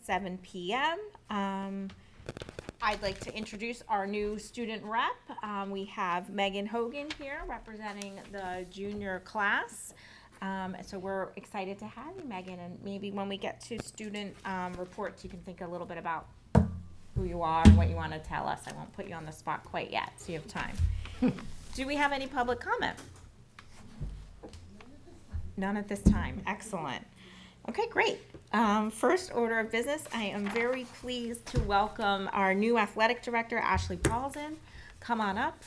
7 p.m. I'd like to introduce our new student rep. We have Megan Hogan here representing the junior class. So we're excited to have you, Megan, and maybe when we get to student reports, you can think a little bit about who you are and what you want to tell us. I won't put you on the spot quite yet, so you have time. Do we have any public comment? None at this time. Excellent. Okay, great. First order of business, I am very pleased to welcome our new athletic director, Ashley Paulson. Come on up.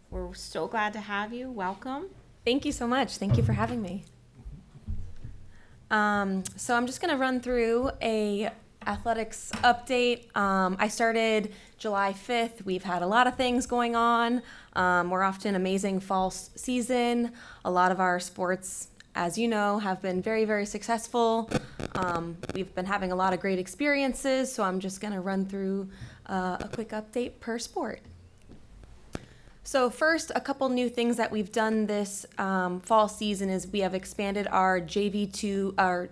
We're so glad to have you. Welcome. Thank you so much. Thank you for having me. So I'm just going to run through a athletics update. I started July 5th. We've had a lot of things going on. We're off to an amazing fall season. A lot of our sports, as you know, have been very, very successful. We've been having a lot of great experiences, so I'm just going to run through a quick update per sport. So first, a couple new things that we've done this fall season is we have expanded our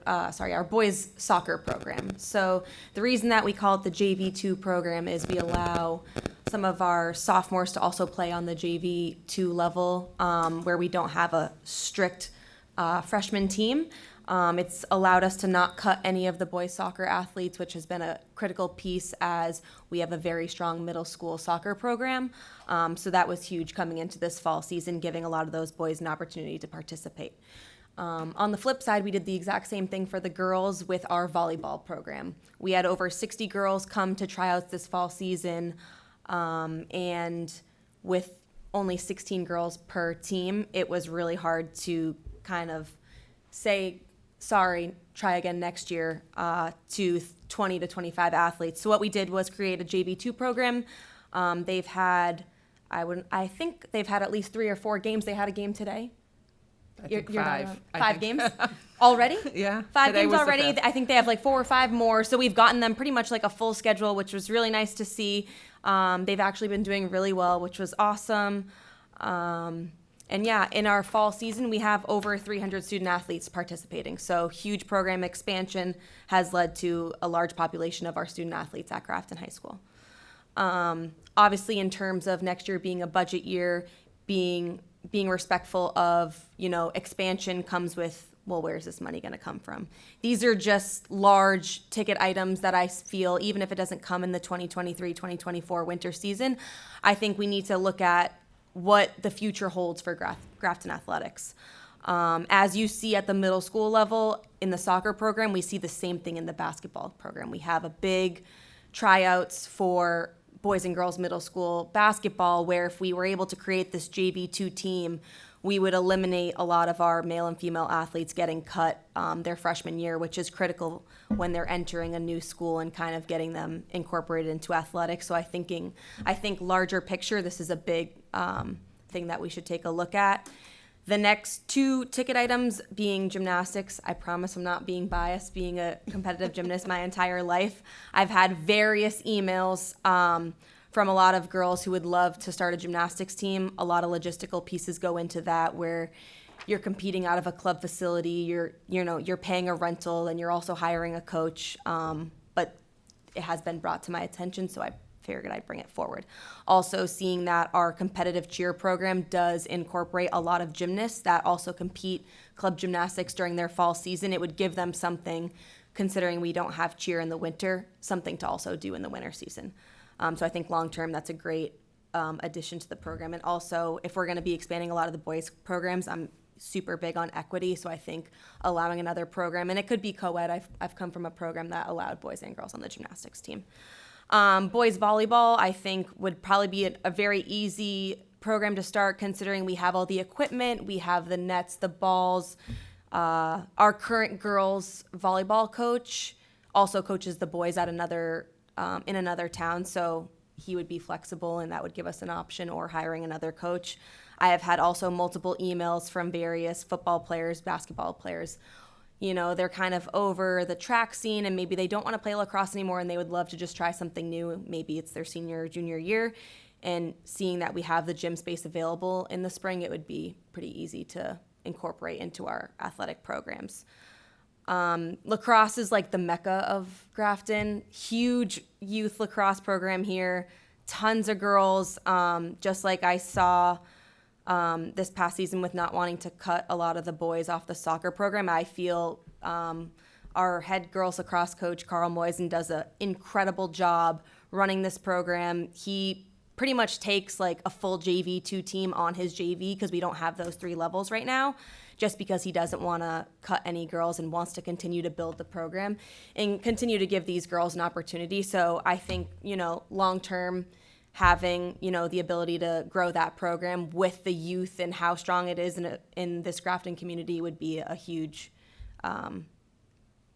our boys soccer program. So the reason that we call it the JV2 program is we allow some of our sophomores to also play on the JV2 level, where we don't have a strict freshman team. It's allowed us to not cut any of the boys soccer athletes, which has been a critical piece as we have a very strong middle school soccer program. So that was huge coming into this fall season, giving a lot of those boys an opportunity to participate. On the flip side, we did the exact same thing for the girls with our volleyball program. We had over 60 girls come to tryouts this fall season, and with only 16 girls per team, it was really hard to kind of say, sorry, try again next year, to 20 to 25 athletes. So what we did was create a JV2 program. They've had, I think they've had at least 3 or 4 games. They had a game today. I think five. Five games already? Yeah. 5 Today games was the already. fifth. I think they have like 4 or 5 more. So we've gotten them pretty much like a full schedule, which was really nice to see. They've actually been doing really well, which was awesome. And yeah, in our fall season, we have over 300 student athletes participating. So huge program expansion has led to a large population of our student athletes at Grafton High School. Obviously, in terms of next year being a budget year, being respectful of, expansion comes with, well, where's this money going to come from? These are just large ticket items that I feel, even if it doesn't come in the 2023-2024 winter season, I think we need to look at what the future holds for Grafton Athletics. As you see at the middle school level in the soccer program, we see the same thing in the basketball program. We have a big tryouts for boys and girls middle school basketball, where if we were able to create this JV2 team, we would eliminate a lot of our male and female athletes getting cut their freshman year, which is critical when they're entering a new school and kind of getting them incorporated into athletics. So I think larger picture, this is a big thing that we should take a look at. The next 2 ticket items being gymnastics. I promise I'm not being biased, being a competitive gymnast my entire life. I've had various emails from a lot of girls who would love to start a gymnastics team. A lot of logistical pieces go into that, where you're competing out of a club facility, you're paying a rental, and you're also hiring a coach. But it has been brought to my attention, so I figured I'd bring it forward. Also, seeing that our competitive cheer program does incorporate a lot of gymnasts that also compete club gymnastics during their fall season, it would give them something, considering we don't have cheer in the winter, something to also do in the winter season. So I think long-term, that's a great addition to the program. And also, if we're going to be expanding a lot of the boys programs, I'm super big on equity. So I think allowing another program, and it could be co-ed. I've come from a program that allowed boys and girls on the gymnastics team. Boys volleyball, I think, would probably be a very easy program to start, considering we have all the equipment, we have the nets, the balls. Our current girls volleyball coach also coaches the boys at another in another town, so he would be flexible, and that would give us an option, or hiring another coach. I have had also multiple emails from various football players, basketball players. They're kind of over the track scene, and maybe they don't want to play lacrosse anymore, and they would love to just try something new. Maybe it's their senior or junior year, and seeing that we have the gym space available in the spring, it would be pretty easy to incorporate into our athletic programs. Lacrosse is like the mecca of Grafton. Huge youth lacrosse program here. Tons of girls. Just like I saw this past season with not wanting to cut a lot of the boys off the soccer program, I feel our head girls lacrosse coach, Carl Moisen, does an incredible job running this program. He pretty much takes like a full JV2 team on his JV because we don't have those 3 levels right now, just because he doesn't want to cut any girls and wants to continue to build the program and continue to give these girls an opportunity. So I think, long term, having, the ability to grow that program with the youth and how strong it is in this Grafton community would be a huge,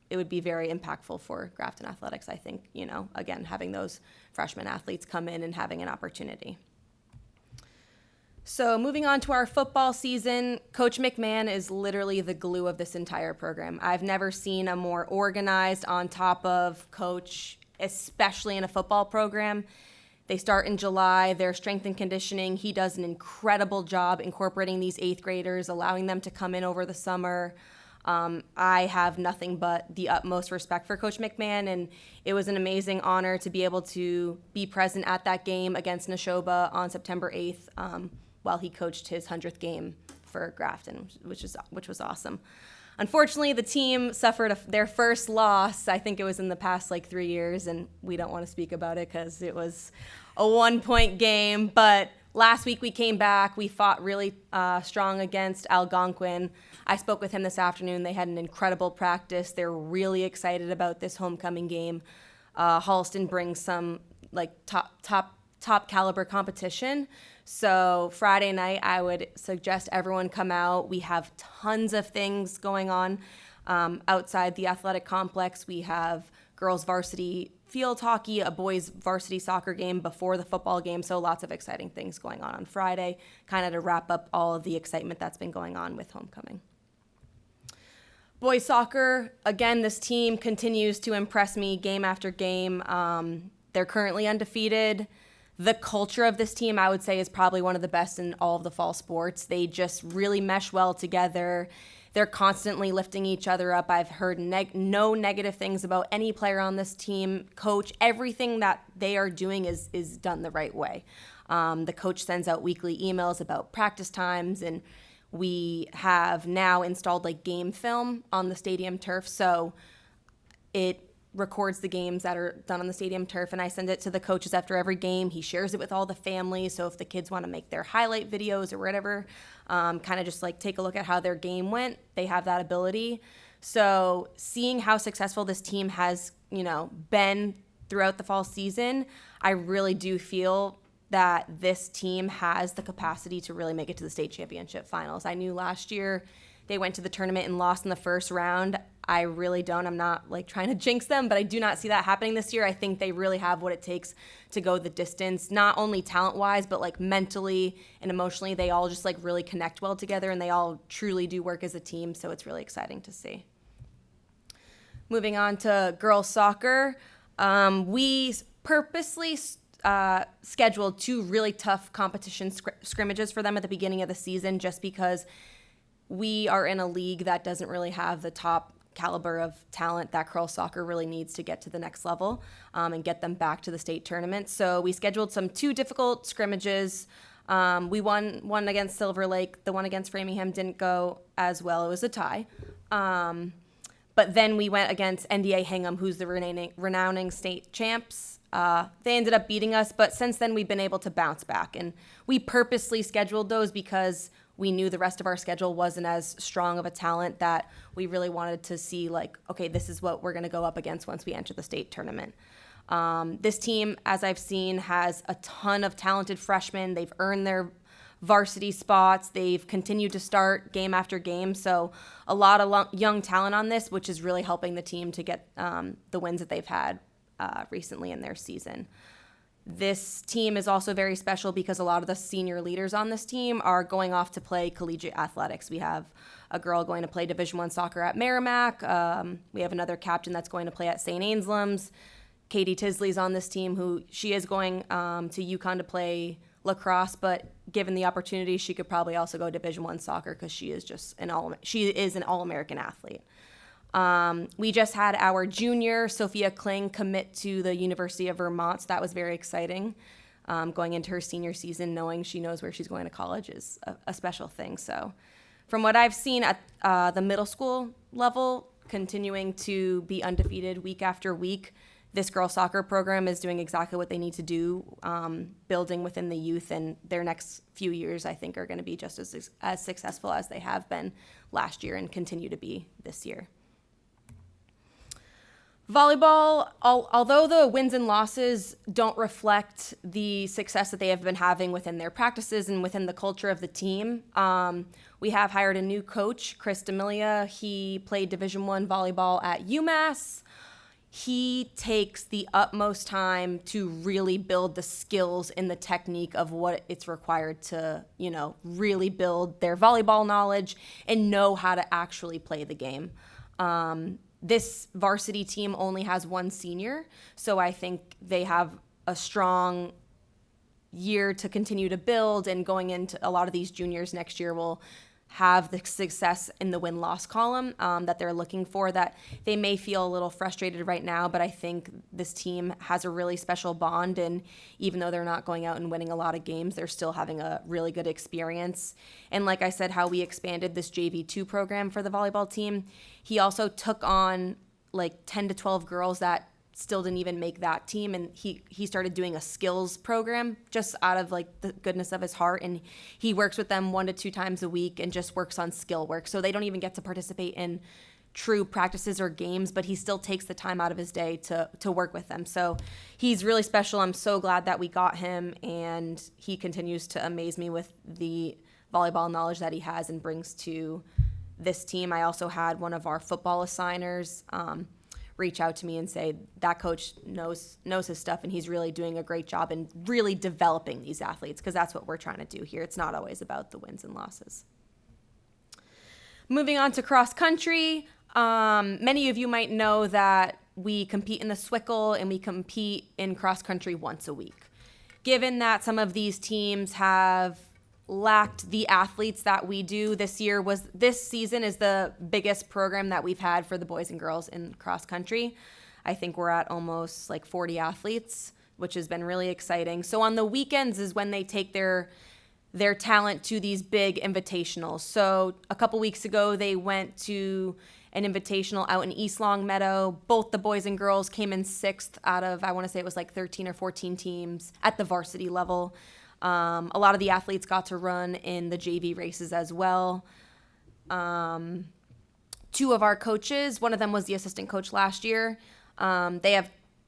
it would be very impactful for Grafton athletics, I think, again, having those freshman athletes come in and having an opportunity. So moving on to our football season, Coach McMahon is literally the glue of this entire program. I've never seen a more organized, on top of coach, especially in a football program. They start in July, their strength and conditioning. He does an incredible job incorporating these 8th graders, allowing them to come in over the summer. I have nothing but the utmost respect for Coach McMahon, and it was an amazing honor to be able to be present at that game against Neshoba on September 8th while he coached his 100th game for Grafton, which was awesome. Unfortunately, the team suffered their first loss. I think it was in the past 3 years, and we don't want to speak about it because it was a 1-point game. But last week we came back. We fought really strong against Algonquin. I spoke with him this afternoon. They had an incredible practice. They're really excited about this homecoming game. Halston brings some top caliber competition. So Friday night, I would suggest everyone come out. We have tons of things going on outside the athletic complex. We have girls varsity field hockey, a boys varsity soccer game before the football game. So lots of exciting things going on Friday, kind of to wrap up all of the excitement that's been going on with homecoming. Boys soccer, again, this team continues to impress me game after game. They're currently undefeated. The culture of this team, I would say, is probably one of the best in all of the fall sports. They just really mesh well together. They're constantly lifting each other up. I've heard no negative things about any player on this team. Coach, everything that they are doing is done the right way. The coach sends out weekly emails about practice times, and we have now installed game film on the stadium turf. So it records the games that are done on the stadium turf, and I send it to the coaches after every game. He shares it with all the families, so if the kids want to make their highlight videos or whatever, kind of just take a look at how their game went, they have that ability. So seeing how successful this team has, been throughout the fall season, I really do feel that this team has the capacity to really make it to the state championship finals. I knew last year they went to the tournament and lost in the first round. I really don't. I'm not trying to jinx them, but I do not see that happening this year. I think they really have what it takes to go the distance, not only talent-wise, but mentally and emotionally. They all just really connect well together, and they all truly do work as a team, so it's really exciting to see. Moving on to girls soccer, we purposely scheduled 2 really tough competition scrimmages for them at the beginning of the season, just because we are in a league that doesn't really have the top caliber of talent that girls soccer really needs to get to the next level and get them back to the state tournament. So we scheduled 2 difficult scrimmages. We won one against Silver Lake. The one against Framingham didn't go as well. It was a tie. But then we went against NDA Hingham, who's the renowned state champs. They ended up beating us, but since then we've been able to bounce back. And we purposely scheduled those because we knew the rest of our schedule wasn't as strong of a talent that we really wanted to see okay, this is what we're going to go up against once we enter the state tournament. This team, as I've seen, has a ton of talented freshmen. They've earned their varsity spots. They've continued to start game after game. So a lot of young talent on this, which is really helping the team to get the wins that they've had recently in their season. This team is also very special because a lot of the senior leaders on this team are going off to play collegiate athletics. We have a girl going to play Division I soccer at Merrimack. We have another captain that's going to play at St. Anselm's. Katie Tisley's on this team, who she is going to UConn to play lacrosse, but given the opportunity, she could probably also go Division I soccer because she is an All-American athlete. We just had our junior, Sophia Kling, commit to the University of Vermont, so that was very exciting. Going into her senior season, knowing she knows where she's going to college is a special thing. So from what I've seen at the middle school level, continuing to be undefeated week after week, this girls soccer program is doing exactly what they need to do, building within the youth, and their next few years, I think, are going to be just as successful as they have been last year and continue to be this year. Volleyball, although the wins and losses don't reflect the success that they have been having within their practices and within the culture of the team, we have hired a new coach, Chris D'Amelia. He played Division I volleyball at UMass. He takes the utmost time to really build the skills and the technique of what it's required to, really build their volleyball knowledge and know how to actually play the game. This varsity team only has one senior, so I think they have a strong year to continue to build, and going into a lot of these juniors next year will have the success in the win-loss column that they're looking for, that they may feel a little frustrated right now, but I think this team has a really special bond, and even though they're not going out and winning a lot of games, they're still having a really good experience. And like I said, how we expanded this JV2 program for the volleyball team, he also took on like 10 to 12 girls that still didn't even make that team, and he started doing a skills program just out of like the goodness of his heart, and he works with them 1 to 2 times a week and just works on skill work, so they don't even get to participate in true practices or games, but he still takes the time out of his day to work with them. So he's really special. I'm so glad that we got him, and he continues to amaze me with the volleyball knowledge that he has and brings to this team. I also had one of our football assigners reach out to me and say that coach knows his stuff, and he's really doing a great job in really developing these athletes, because that's what we're trying to do here. It's not always about the wins and losses. Moving on to cross country, many of you might know that we compete in the Swickle and we compete in cross country once a week. Given that some of these teams have lacked the athletes that we do, this season is the biggest program that we've had for the boys and girls in cross country. I think we're at almost like 40 athletes, which has been really exciting. So on the weekends is when they take their talent to these big invitationals. So a couple weeks ago, they went to an invitational out in East Longmeadow. Both the boys and girls came in 6th out of, I want to say it was like 13 or 14 teams at the varsity level. A lot of the athletes got to run in the JV races as well. 2 of our coaches, one of them was the assistant coach last year. They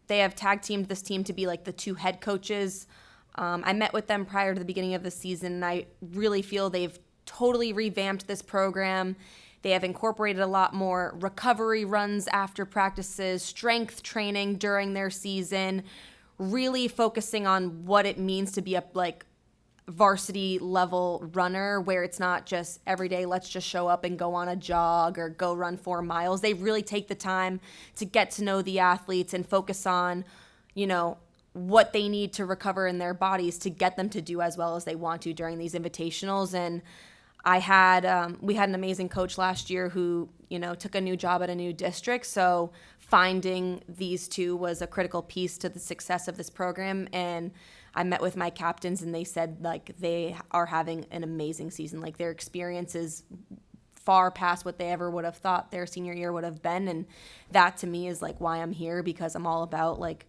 have tag teamed this team to be like the 2 head coaches. I met with them prior to the beginning of the season, and I really feel they've totally revamped this program. They have incorporated a lot more recovery runs after practices, strength training during their season, really focusing on what it means to be a like varsity level runner, where it's not just every day, let's just show up and go on a jog or go run 4 miles. They really take the time to get to know the athletes and focus on, what they need to recover in their bodies to get them to do as well as they want to during these invitationals. And we had an amazing coach last year who, took a new job at a new district. So finding these 2 was a critical piece to the success of this program. And I met with my captains, and they said like they are having an amazing season. Like their experience is far past what they ever would have thought their senior year would have been. And that to me is like why I'm here, because I'm all about like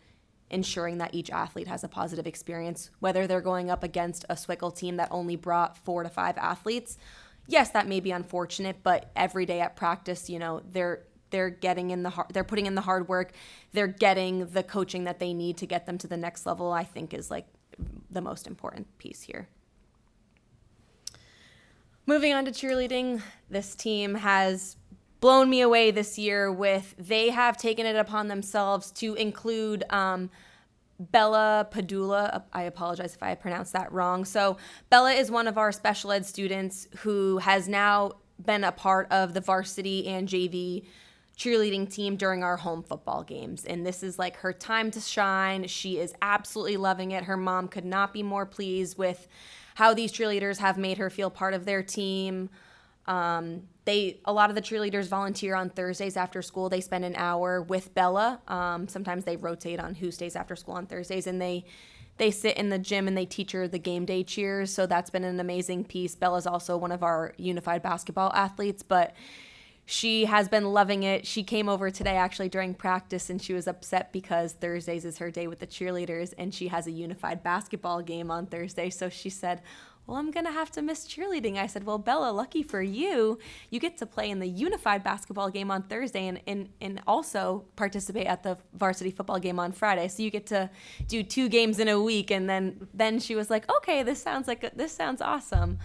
ensuring that each athlete has a positive experience, whether they're going up against a Swickle team that only brought 4 to 5 athletes. Yes, that may be unfortunate, but every day at practice, they're getting they're putting in the hard work. They're getting the coaching that they need to get them to the next level, I think is like the most important piece here. Moving on to cheerleading, this team has blown me away this year they have taken it upon themselves to include Bella Padula. I apologize if I pronounced that wrong. So Bella is one of our special ed students who has now been a part of the varsity and JV cheerleading team during our home football games. And this is like her time to shine. She is absolutely loving it. Her mom could not be more pleased with how these cheerleaders have made her feel part of their team. A lot of the cheerleaders volunteer on Thursdays after school. They spend an hour with Bella. Sometimes they rotate on who stays after school on Thursdays, and they sit in the gym and they teach her the game day cheers. So that's been an amazing piece. Bella's also one of our unified basketball athletes, but she has been loving it. She came over today actually during practice, and she was upset because Thursdays is her day with the cheerleaders and she has a unified basketball game on Thursday. So she said, well, I'm going to have to miss cheerleading. I said, well, Bella, lucky for you, you get to play in the unified basketball game on Thursday and also participate at the varsity football game on Friday. So you get to do 2 games in a week. And then she was like, okay, this sounds awesome.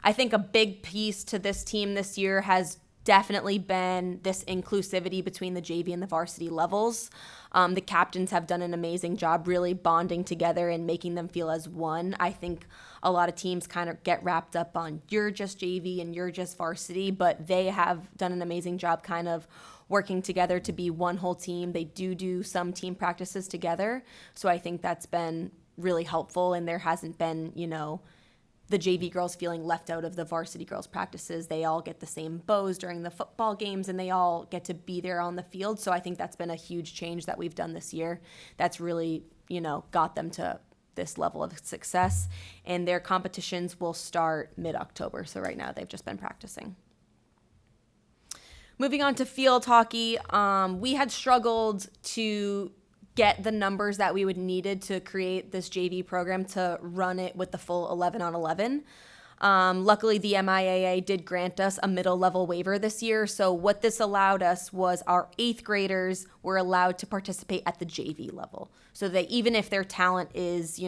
I think a big piece to this team this year has definitely been this inclusivity between the JV and the varsity levels. The captains have done an amazing job really bonding together and making them feel as one. I think a lot of teams kind of get wrapped up on you're just JV and you're just varsity, but they have done an amazing job kind of working together to be one whole team. They do some team practices together. So I think that's been really helpful, and there hasn't been, the JV girls feeling left out of the varsity girls practices. They all get the same bows during the football games, and they all get to be there on the field. So I think that's been a huge change that we've done this year. That's really, got them to this level of success. And their competitions will start mid-October. So right now they've just been practicing. Moving on to field hockey, we had struggled to get the numbers that we would needed to create this JV program to run it with the full 11 on 11. Luckily, the MIAA did grant us a middle level waiver this year. So what this allowed us was our 8th graders were allowed to participate at the JV level. So that even if their talent is,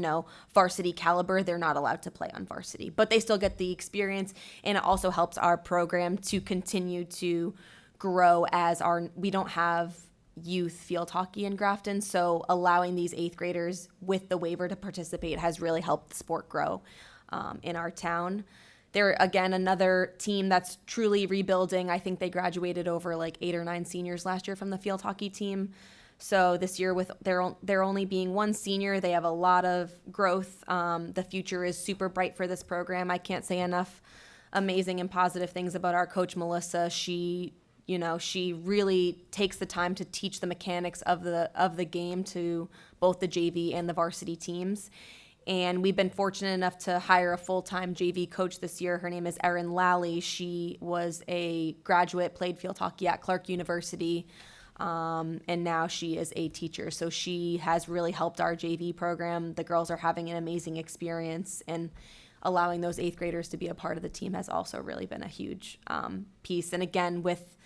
varsity caliber, they're not allowed to play on varsity, but they still get the experience. And it also helps our program to continue to grow as we don't have youth field hockey in Grafton, so allowing these 8th graders with the waiver to participate has really helped the sport grow in our town. They're, again, another team that's truly rebuilding. I think they graduated over like 8 or 9 seniors last year from the field hockey team. So this year, with there only being 1 senior, they have a lot of growth. The future is super bright for this program. I can't say enough amazing and positive things about our coach, Melissa. She really takes the time to teach the mechanics of the game to both the JV and the varsity teams. And we've been fortunate enough to hire a full-time JV coach this year. Her name is Erin Lally. She was a graduate, played field hockey at Clark University, and now she is a teacher. So she has really helped our JV program. The girls are having an amazing experience, and allowing those 8th graders to be a part of the team has also really been a huge piece. And again, with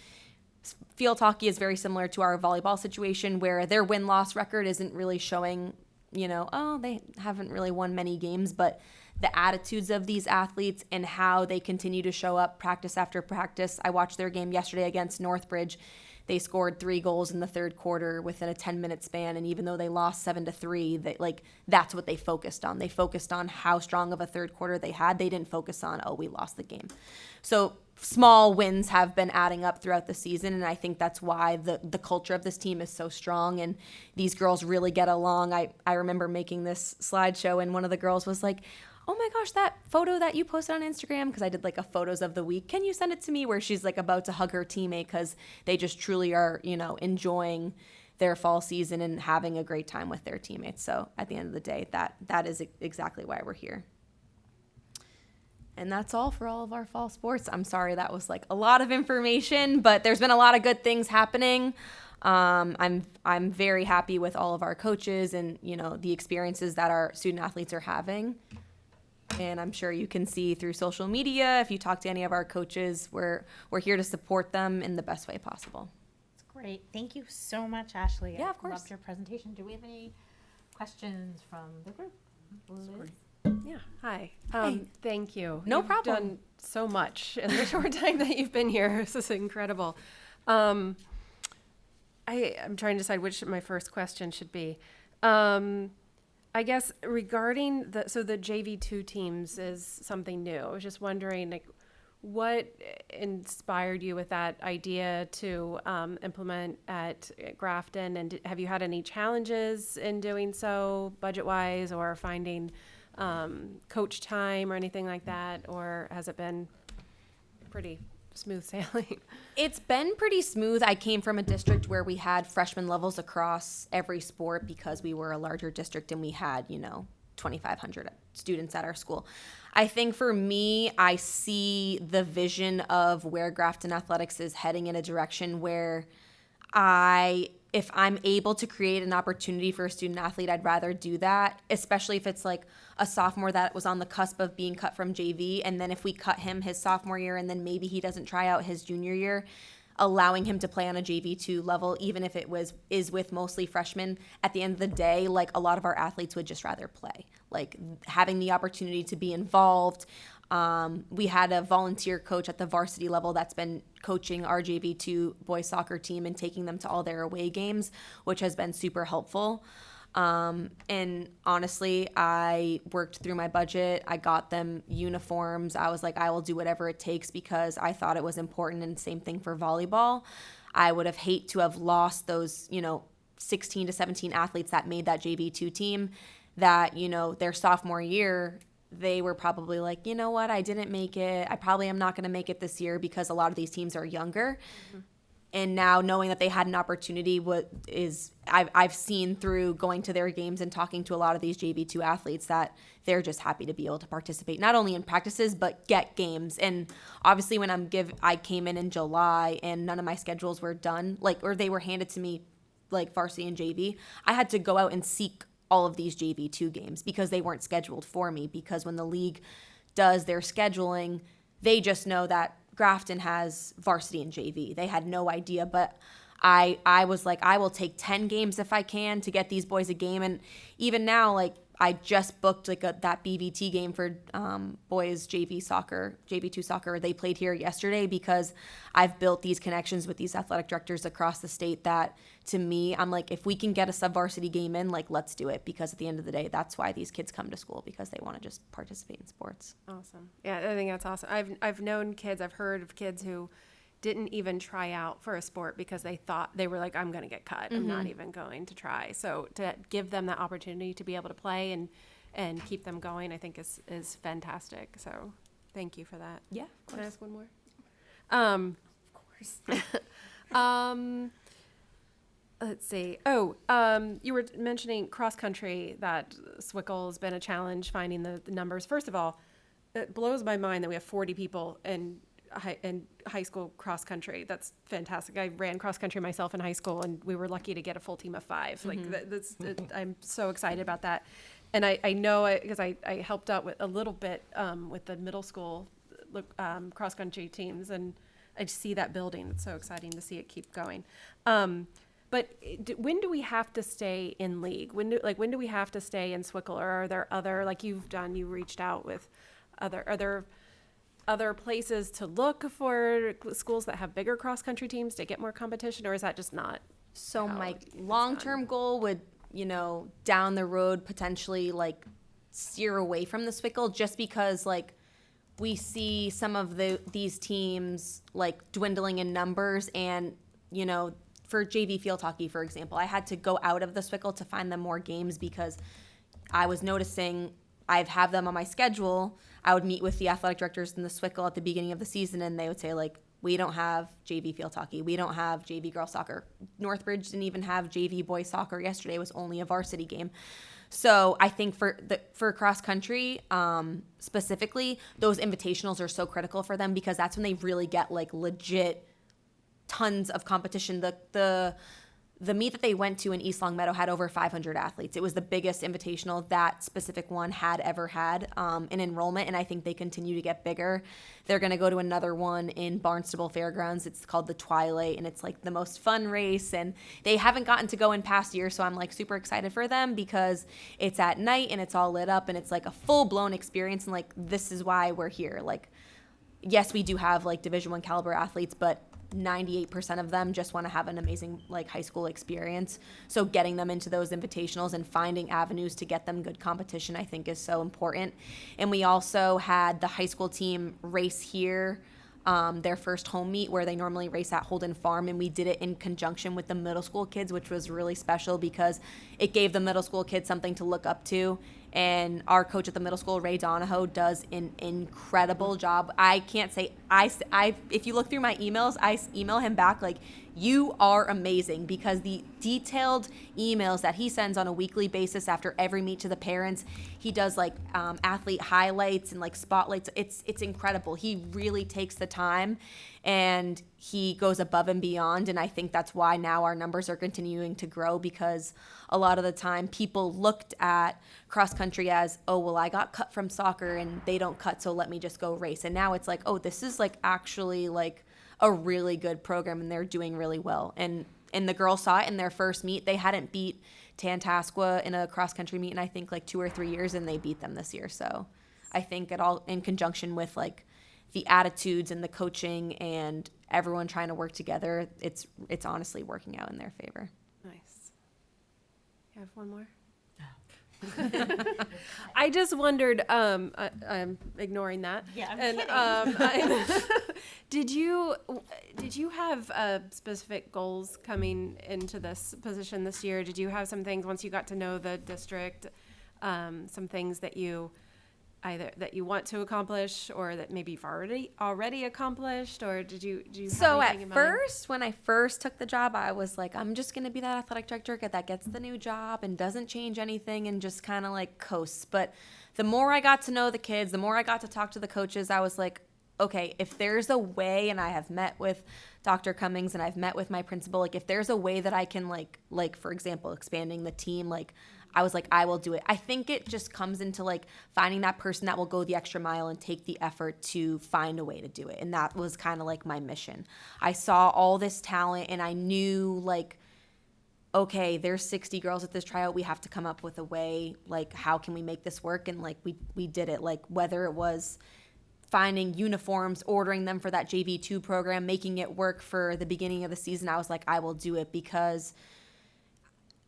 field hockey is very similar to our volleyball situation, where their win-loss record isn't really showing, they haven't really won many games, but the attitudes of these athletes and how they continue to show up practice after practice. I watched their game yesterday against Northbridge. They scored 3 goals in the 3rd quarter within a 10-minute span, and even though they lost 7-3, that's what they focused on. They focused on how strong of a 3rd quarter they had. They didn't focus on, we lost the game. So small wins have been adding up throughout the season, and I think that's why the culture of this team is so strong, and these girls really get along. I remember making this slideshow, and one of the girls was like, oh my gosh, that photo that you posted on Instagram, because I did like a photos of the week, can you send it to me, where she's like about to hug her teammate, because they just truly are, enjoying their fall season and having a great time with their teammates. So at the end of the day, that is exactly why we're here. And that's all for all of our fall sports. I'm sorry that was like a lot of information, but there's been a lot of good things happening. I'm very happy with all of our coaches and, the experiences that our student athletes are having. And I'm sure you can see through social media, if you talk to any of our coaches, we're here to support them in the best way possible. That's great. Thank you so much, Ashley. Yeah, of I course. loved your presentation. Do we have any questions from the group? Liz? Yeah. Hi. Hey. Thank you. No You've problem. done so much in the short time that you've been here. This is incredible. I'm trying to decide which my first question should be. I guess regarding the JV2 teams is something new. I was just wondering, what inspired you with that idea to implement at Grafton, and have you had any challenges in doing so, budget-wise, or finding coach time or anything like that, or has it been pretty smooth sailing. It's been pretty smooth. I came from a district where we had freshman levels across every sport because we were a larger district and we had, 2,500 students at our school. I think for me, I see the vision of where Grafton Athletics is heading in a direction where if I'm able to create an opportunity for a student athlete, I'd rather do that, especially if it's like a sophomore that was on the cusp of being cut from JV. And then if we cut him his sophomore year and then maybe he doesn't try out his junior year, allowing him to play on a JV2 level, even if is with mostly freshmen, at the end of the day, like a lot of our athletes would just rather play. Like having the opportunity to be involved. We had a volunteer coach at the varsity level that's been coaching our JV2 boys soccer team and taking them to all their away games, which has been super helpful. And honestly, I worked through my budget. I got them uniforms. I was like, I will do whatever it takes because I thought it was important. And same thing for volleyball. I would have hate to have lost those, 16 to 17 athletes that made that JV2 team that, their sophomore year, they were probably like, you know what, I didn't make it. I probably am not going to make it this year because a lot of these teams are younger. Mm-hmm. And now knowing that they had an opportunity, I've seen through going to their games and talking to a lot of these JV2 athletes that they're just happy to be able to participate, not only in practices, but get games. And obviously when I came in July and none of my schedules were done, or they were handed to me like varsity and JV, I had to go out and seek all of these JV2 games because they weren't scheduled for me, because when the league does their scheduling, they just know that Grafton has varsity and JV. They had no idea, but I was like, I will take 10 games if I can to get these boys a game. And even now, like I just booked that BVT game for boys JV2 soccer. They played here yesterday because I've built these connections with these athletic directors across the state that, to me, I'm like, if we can get a sub-varsity game in, like, let's do it, because at the end of the day, that's why these kids come to school, because they want to just participate in sports. Awesome. Yeah, I think that's awesome. I've known kids, I've heard of kids who didn't even try out for a sport because they thought, they were like, I'm going to get cut. I'm not even going to try. So to give them that opportunity to be able to play and keep them going, I think is fantastic. So thank you for that. Yeah, Can I ask one more? Of course. Let's see. You were mentioning cross country, that Swickle has been a challenge finding the numbers. First of all, it blows my mind that we have 40 people in high school cross country. That's fantastic. I ran cross country myself in high school, and we were lucky to get a full team of 5. Like I'm so excited about that. And I know because I helped out with a little bit with the middle school cross country teams, and I just see that building. It's so exciting to see it keep going. But when do we have to stay in league? When do we have to stay in Swickle, or are there other, like you've done, you reached out with other places to look for schools that have bigger cross country teams to get more competition, or is that just not? So my long-term goal would, down the road potentially like steer away from the Swickle, just because like we see some of these teams like dwindling in numbers, and for JV field hockey, for example, I had to go out of the Swickle to find them more games because I was noticing I'd have them on my schedule. I would meet with the athletic directors in the Swickle at the beginning of the season, and they would say, like, we don't have JV field hockey. We don't have JV girls soccer. Northbridge didn't even have JV boys soccer. Yesterday was only a varsity game. So I think for cross country specifically, those invitationals are so critical for them, because that's when they really get like legit tons of competition. The meet that they went to in East Longmeadow had over 500 athletes. It was the biggest invitational that specific one had ever had in enrollment, and I think they continue to get bigger. They're going to go to another one in Barnstable Fairgrounds. It's called the Twilight, and it's like the most fun race, and they haven't gotten to go in past years, so I'm like super excited for them because it's at night and it's all lit up and it's like a full-blown experience, and like this is why we're here. Like, yes, we do have like Division I caliber athletes, but 98% of them just want to have an amazing like high school experience. So getting them into those invitationals and finding avenues to get them good competition, I think, is so important. And we also had the high school team race here, their first home meet, where they normally race at Holden Farm, and we did it in conjunction with the middle school kids, which was really special because it gave the middle school kids something to look up to. And our coach at the middle school, Ray Donahoe, does an incredible job. I can't say, if you look through my emails, I email him back like, you are amazing, because the detailed emails that he sends on a weekly basis after every meet to the parents, he does like athlete highlights and like spotlights. It's incredible. He really takes the time and he goes above and beyond. And I think that's why now our numbers are continuing to grow, because a lot of the time people looked at cross country as, oh, well, I got cut from soccer and they don't cut, so let me just go race. And now it's like, oh, this is like actually like a really good program and they're doing really well. And the girls saw it in their first meet. They hadn't beat Tantascwa in a cross country meet in I think like 2 or 3 years, and they beat them this year. So I think it all in conjunction with like the attitudes and the coaching and everyone trying to work together, it's honestly working out in their favor. Nice. You have one more? I just wondered, I'm ignoring that. Yeah, I'm and, kidding. Did you have specific goals coming into this position this year? Did you have some things once you got to know the district, some things that you either that you want to accomplish or that maybe you've already accomplished, or did you So have at anything in mind? first, when I first took the job, I was like, I'm just going to be that athletic director that gets the new job and doesn't change anything and just kind of like coasts. But the more I got to know the kids, the more I got to talk to the coaches, I was like, okay, if there's a way, and I have met with Dr. Cummings and I've met with my principal, like if there's a way that I can like for example, expanding the team, like I was like, I will do it. I think it just comes into like finding that person that will go the extra mile and take the effort to find a way to do it. And that was kind of like my mission. I saw all this talent and I knew like, okay, there's 60 girls at this tryout. We have to come up with a way, like, how can we make this work? And like, we did it, like whether it was finding uniforms, ordering them for that JV2 program, making it work for the beginning of the season. I was like, I will do it, because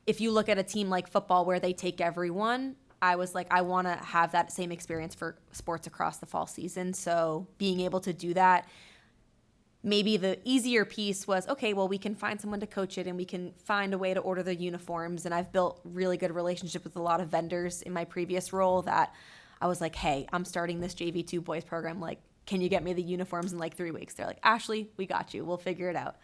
if you look at a team like football where they take everyone, I was like, I want to have that same experience for sports across the fall season. So being able to do that, maybe the easier piece was, okay, well, we can find someone to coach it and we can find a way to order the uniforms. And I've built really good relationships with a lot of vendors in my previous role that I was like, hey, I'm starting this JV2 boys program. Like, can you get me the uniforms in like 3 weeks? They're like, Ashley, we got you. We'll figure it out.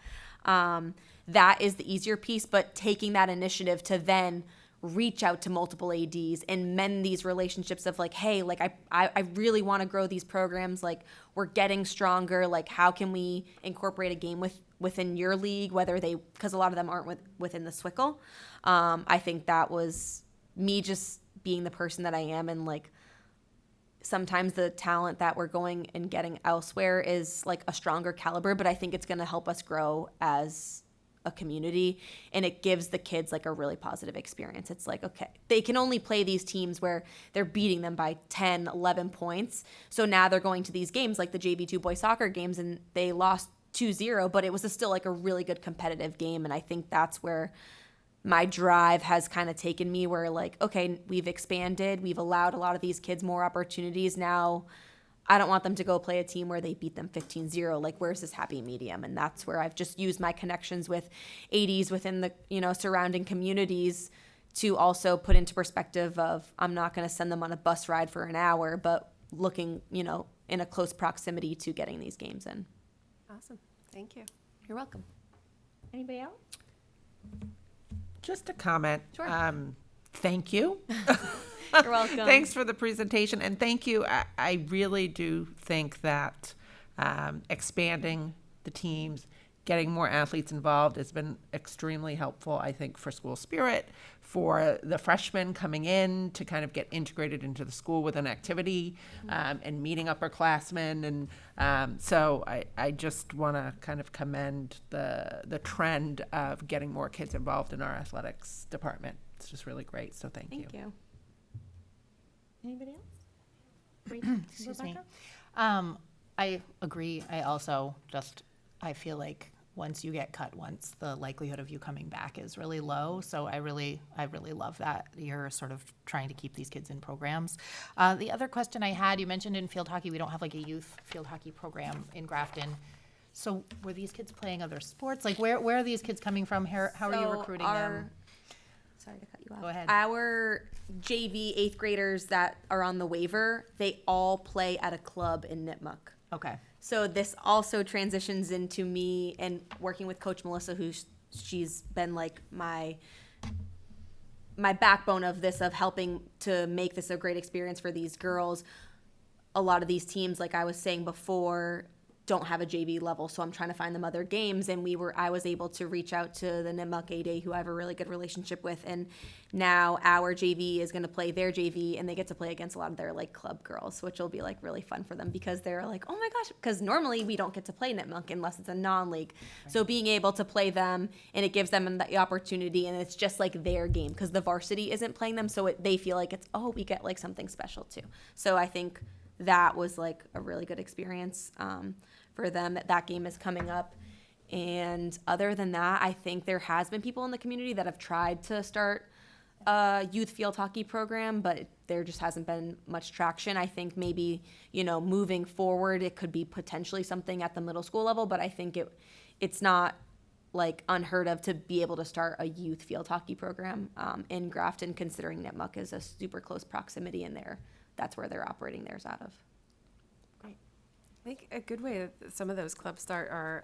That is the easier piece, but taking that initiative to then reach out to multiple ADs and mend these relationships of like, hey, like I really want to grow these programs. Like, we're getting stronger. Like, how can we incorporate a game within your league, because a lot of them aren't within the SWICL. I think that was me just being the person that I am, and like, sometimes the talent that we're going and getting elsewhere is like a stronger caliber, but I think it's going to help us grow as a community, and it gives the kids like a really positive experience. It's like, okay, they can only play these teams where they're beating them by 10, 11 points. So now they're going to these games like the JV2 boys soccer games, and they lost 2-0, but it was still like a really good competitive game. And I think that's where my drive has kind of taken me, where like, okay, we've expanded, we've allowed a lot of these kids more opportunities. Now I don't want them to go play a team where they beat them 15-0. Like, where's this happy medium? And that's where I've just used my connections with ADs within the, surrounding communities to also put into perspective of, I'm not going to send them on a bus ride for an hour, but looking, in a close proximity to getting these games in. Awesome. Thank you. You're welcome. Anybody else? Just a comment. Sure. Thank you. You're welcome. Thanks for the presentation, and thank you. I really do think that expanding the teams, getting more athletes involved has been extremely helpful, I think, for school spirit, for the freshmen coming in to kind of get integrated into the school with an activity, and meeting upperclassmen. And so I just want to kind of commend the trend of getting more kids involved in our athletics department. It's just really great. So thank you. Thank you. Anybody else? Excuse me. I agree. I feel like once you get cut once, the likelihood of you coming back is really low. So I really love that you're sort of trying to keep these kids in programs. The other question I had, you mentioned in field hockey, we don't have like a youth field hockey program in Grafton. So were these kids playing other sports? Like where are these kids coming from? How are you recruiting them? sorry to cut you off. Go ahead. Our JV 8th graders that are on the waiver, they all play at a club in Nipmuc. Okay. So this also transitions into me and working with Coach Melissa, she's been like my backbone of this, of helping to make this a great experience for these girls. A lot of these teams, like I was saying before, don't have a JV level, so I'm trying to find them other games. And I was able to reach out to the Nipmuc A-Day, who I have a really good relationship with, and now our JV is going to play their JV, and they get to play against a lot of their like club girls, which will be like really fun for them, because they're like, oh my gosh, because normally we don't get to play Nipmuc unless it's a non-league. So being able to play them, and it gives them the opportunity, and it's just like their game, because the varsity isn't playing them, so they feel like it's, oh, we get like something special too. So I think that was like a really good experience for them. That game is coming up. And other than that, I think there has been people in the community that have tried to start a youth field hockey program, but there just hasn't been much traction. I think maybe, moving forward, it could be potentially something at the middle school level, but I think it's not like unheard of to be able to start a youth field hockey program in Grafton, considering Nipmuc is a super close proximity, and that's where they're operating theirs out of. I think a good way that some of those clubs start are,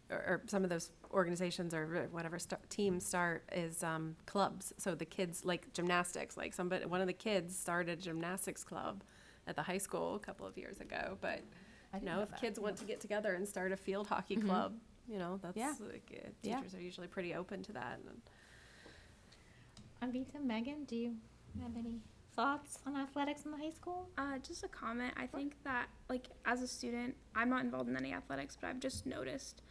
or some of those organizations or whatever teams start is clubs. So the kids, like gymnastics, like one of the kids started a gymnastics club at the high school a couple of years ago. But if kids want to get together and start a field hockey club, that's teachers are usually pretty open to that. Anvita, Megan, do you have any thoughts on athletics in the high school? Just a comment. I think that, like, as a student, I'm not involved in any athletics, but I've just noticed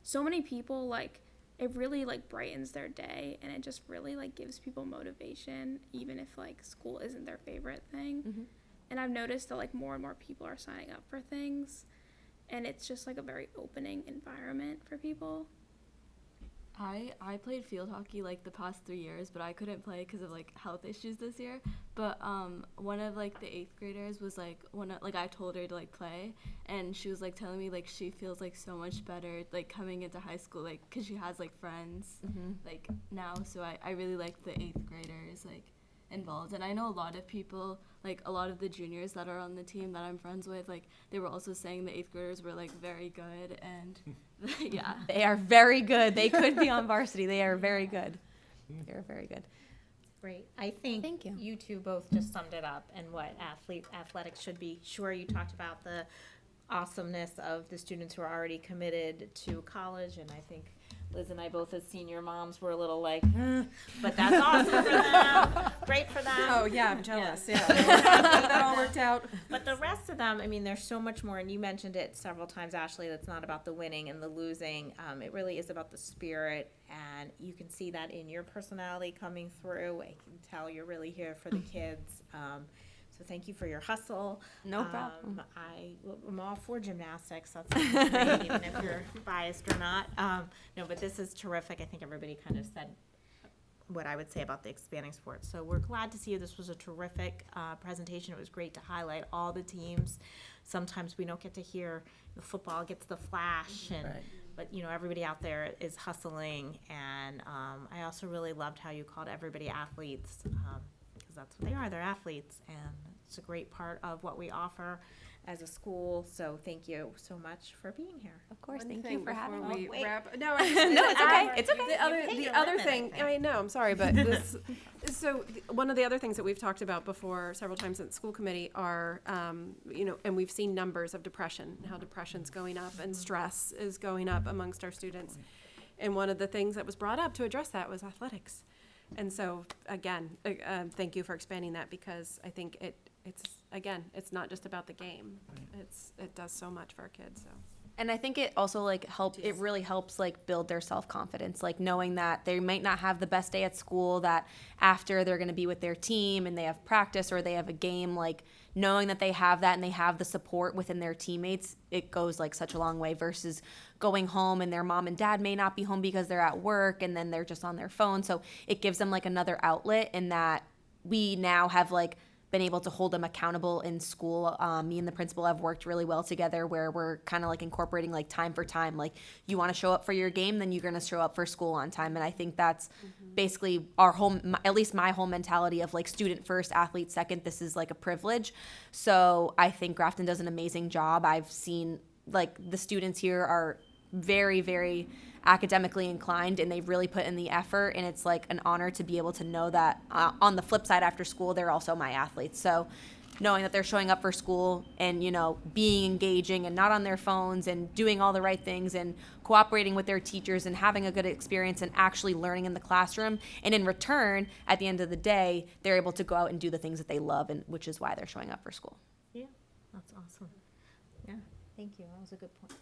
so many people, like, it really, like, brightens their day, and it just really, like, gives people motivation, even if, like, school isn't their favorite thing. Mm-hmm. And I've noticed that, like, more and more people are signing up for things, and it's just, like, a very opening environment for people. I played field hockey like the past 3 years, but I couldn't play because of like health issues this year. But one of like the 8th graders was like I told her to like play, and she was like telling me like she feels like so much better like coming into high school, like because she has like friends like now. So I really like the 8th graders like involved, and I know a lot of people, like a lot of the juniors that are on the team that I'm friends with, like they were also saying the 8th graders were like very good, and yeah, They are very good. They could be on varsity. They are very good. They're very good. Great. I think Thank you. you two both just summed it up and what athletics should be. Sure, you talked about the awesomeness of the students who are already committed to college, and I think Liz and I both as senior moms were a little like, but that's awesome for them. Great for them. Oh, yeah, I'm jealous. Yeah. That all worked out. But the rest of them, I mean, there's so much more, and you mentioned it several times, Ashley, that's not about the winning and the losing. It really is about the spirit, and you can see that in your personality coming through. I can tell you're really here for the kids. So thank you for your hustle. No problem. I'm all for gymnastics. That's great, even if you're biased or not. No, but this is terrific. I think everybody kind of said what I would say about the expanding sports. So we're glad to see you. This was a terrific presentation. It was great to highlight all the teams. Sometimes we don't get to hear the football gets the flash, and but everybody out there is hustling. And I also really loved how you called everybody athletes, because that's what they are. They're athletes, and it's a great part of what we offer as a school. So thank you so much for being here. Of course. One Thank thing you for having before me. we wait. wrap. No, No, it's okay. It's okay. The other thing, I know, I'm sorry, but one of the other things that we've talked about before several times at the school committee are, and we've seen numbers of depression, how depression's going up and stress is going up amongst our students. And one of the things that was brought up to address that was athletics. And so, again, thank you for expanding that, because I think it's not just about the game. It does so much for our kids, so. And I think it also it really helps build their self-confidence, knowing that they might not have the best day at school, that after they're going to be with their team and they have practice or they have a game, knowing that they have that and they have the support within their teammates, it goes such a long way versus going home and their mom and dad may not be home because they're at work and then they're just on their phone. So it gives them another outlet, in that we now have been able to hold them accountable in school. Me and the principal have worked really well together where we're kind of like incorporating like time for time. Like you want to show up for your game, then you're going to show up for school on time. And I think that's basically our whole, at least my whole mentality of like student first, athlete second. This is like a privilege. So I think Grafton does an amazing job. I've seen like the students here are very, very academically inclined, and they've really put in the effort, and it's like an honor to be able to know that on the flip side, after school, they're also my athletes. So knowing that they're showing up for school and, you know, being engaging and not on their phones and doing all the right things and cooperating with their teachers and having a good experience and actually learning in the classroom, and in return, at the end of the day, they're able to go out and do the things that they love, and which is why they're showing up for school. Yeah, that's awesome. Yeah, thank you. That was a good point.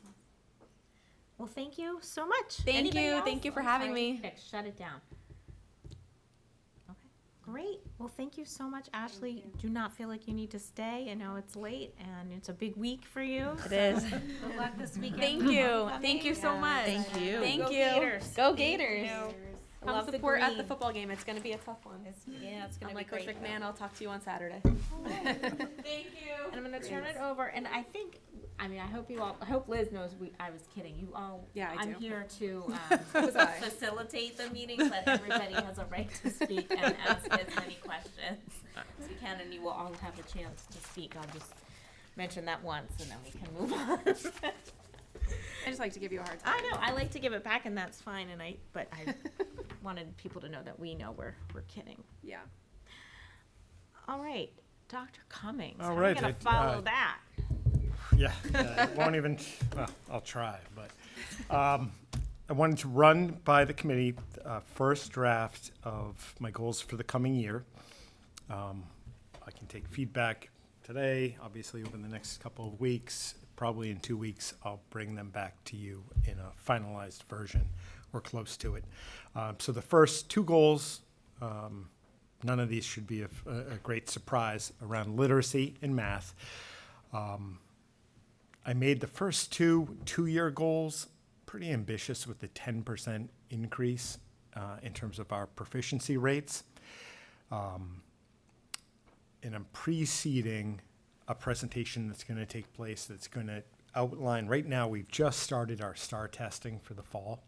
Well, thank you so much. Thank Anybody you. else? Thank you for Oh, having sorry. me. Okay, shut it down. Okay, great. Well, thank you so much, Ashley. Do not feel like you need to stay. I know it's late and it's a big week for you. It is. Good luck this weekend. Thank you. Thank you so much. Thank you. Thank Go you. Gators. Go Gators. I Come love the support at the green. football game. It's going to be a tough one. Yeah, it's gonna I'm be like Coach great. McMahon. I'll talk to you on Saturday. Thank you. And I'm gonna turn it over, and I think, I mean, I hope Liz knows I was kidding. You all, Yeah, I I'm do. here to was I. facilitate the meeting, but everybody has a right to speak and ask as many questions as we can, and you will all have a chance to speak. I'll just mention that once, and then we can move on. I just like to give you a hard time. I know, I like to give it back, and that's fine, but I wanted people to know that we know we're kidding. Yeah. All right, Dr. Cummings, All how are we right, gonna follow that? Yeah, it won't even, well, I'll try, but I wanted to run by the committee first draft of my goals for the coming year. I can take feedback today, obviously over the next couple of weeks. Probably in 2 weeks, I'll bring them back to you in a finalized version or close to it. So the first two goals, none of these should be a great surprise, around literacy and math. I made the first two-year goals pretty ambitious with the 10% increase in terms of our proficiency rates. And I'm preceding a presentation that's going to take place that's going to outline, right now we've just started our STAR testing for the fall.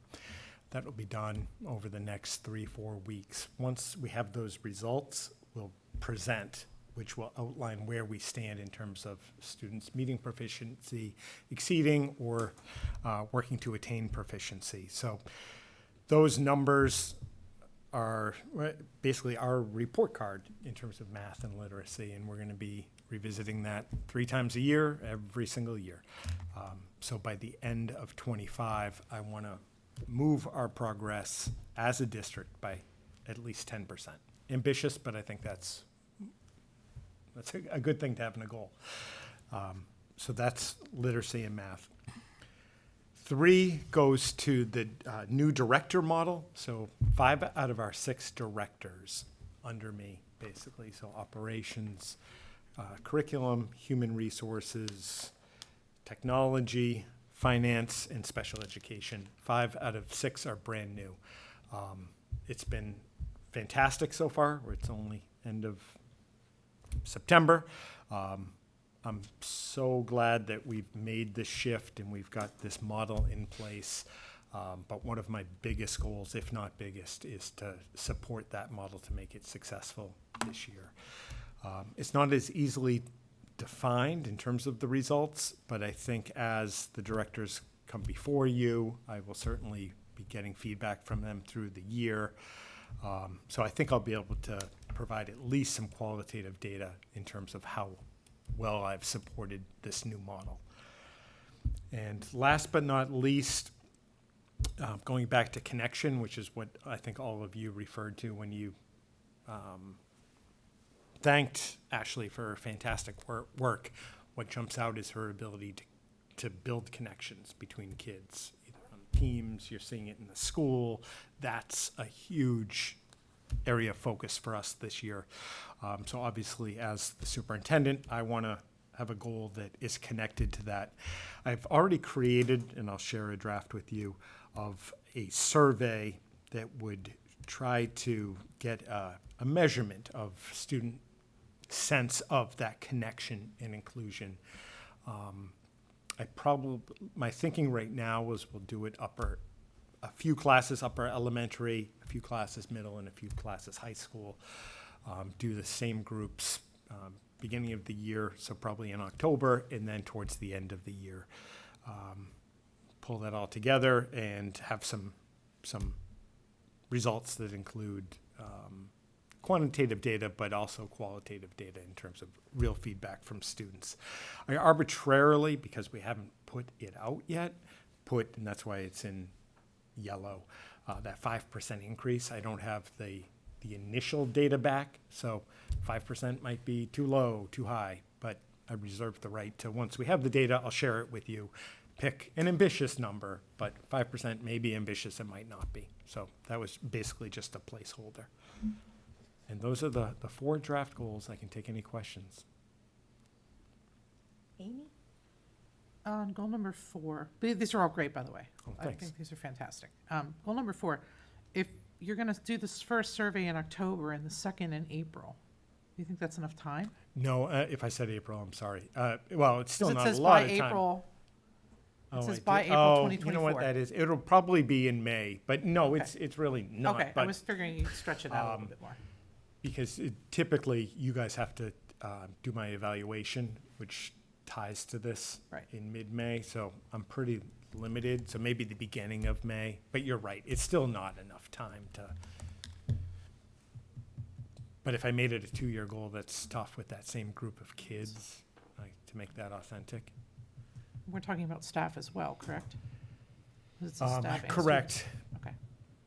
That will be done over the next 3-4 weeks. Once we have those results, we'll present, which will outline where we stand in terms of students meeting proficiency, exceeding, or working to attain proficiency. So those numbers are basically our report card in terms of math and literacy, and we're going to be revisiting that 3 times a year, every single year. So by the end of '25, I want to move our progress as a district by at least 10%. Ambitious, but I think that's a good thing to have in a goal. So that's literacy and math. 3 goes to the new director model. So 5 out of our 6 directors under me, basically. So operations, curriculum, human resources, technology, finance, and special education. 5 out of 6 are brand new. It's been fantastic so far. It's only end of September. I'm so glad that we've made this shift and we've got this model in place. But one of my biggest goals, if not biggest, is to support that model to make it successful this year. It's not as easily defined in terms of the results, but I think as the directors come before you, I will certainly be getting feedback from them through the year. So I think I'll be able to provide at least some qualitative data in terms of how well I've supported this new model. And last but not least, going back to connection, which is what I think all of you referred to when you thanked Ashley for her fantastic work. What jumps out is her ability to build connections between kids, either on teams, you're seeing it in the school. That's a huge area of focus for us this year. So obviously, as the superintendent, I want to have a goal that is connected to that. I've already created, and I'll share a draft with you, of a survey that would try to get a measurement of student sense of that connection and inclusion. My thinking right now is we'll do it a few classes upper elementary, a few classes middle, and a few classes high school. Do the same groups beginning of the year, so probably in October, and then towards the end of the year. Pull that all together and have some results that include quantitative data, but also qualitative data in terms of real feedback from students. I arbitrarily, because we haven't put it out yet, and that's why it's in yellow, that 5% increase. I don't have the initial data back, so 5% might be too low, too high, but I reserve the right to, once we have the data, I'll share it with you. Pick an ambitious number, but 5% may be ambitious, it might not be. So that was basically just a placeholder. And those are the 4 draft goals. I can take any questions. Amy? On goal number 4, these are all great, by the way. Oh, I thanks. think these are fantastic. Goal number 4, if you're going to do this first survey in October and the second in April, do you think that's enough time? No, if I said April, I'm sorry. Well, it's still 'Cause not it a says lot by of time. April. Oh, says I by did- April oh, 2024. You know what that is? It'll probably be in May, but no, Okay. it's really not. Okay, I But was figuring you'd stretch it out a little bit more. because typically you guys have to do my evaluation, which ties to this Right. in mid-May. So I'm pretty limited. So maybe the beginning of May. But you're right. It's still not enough time to. But if I made it a 2-year goal, that's tough with that same group of kids, like, to make that authentic. We're talking about staff as well, correct? This is staff and Correct. students. Okay.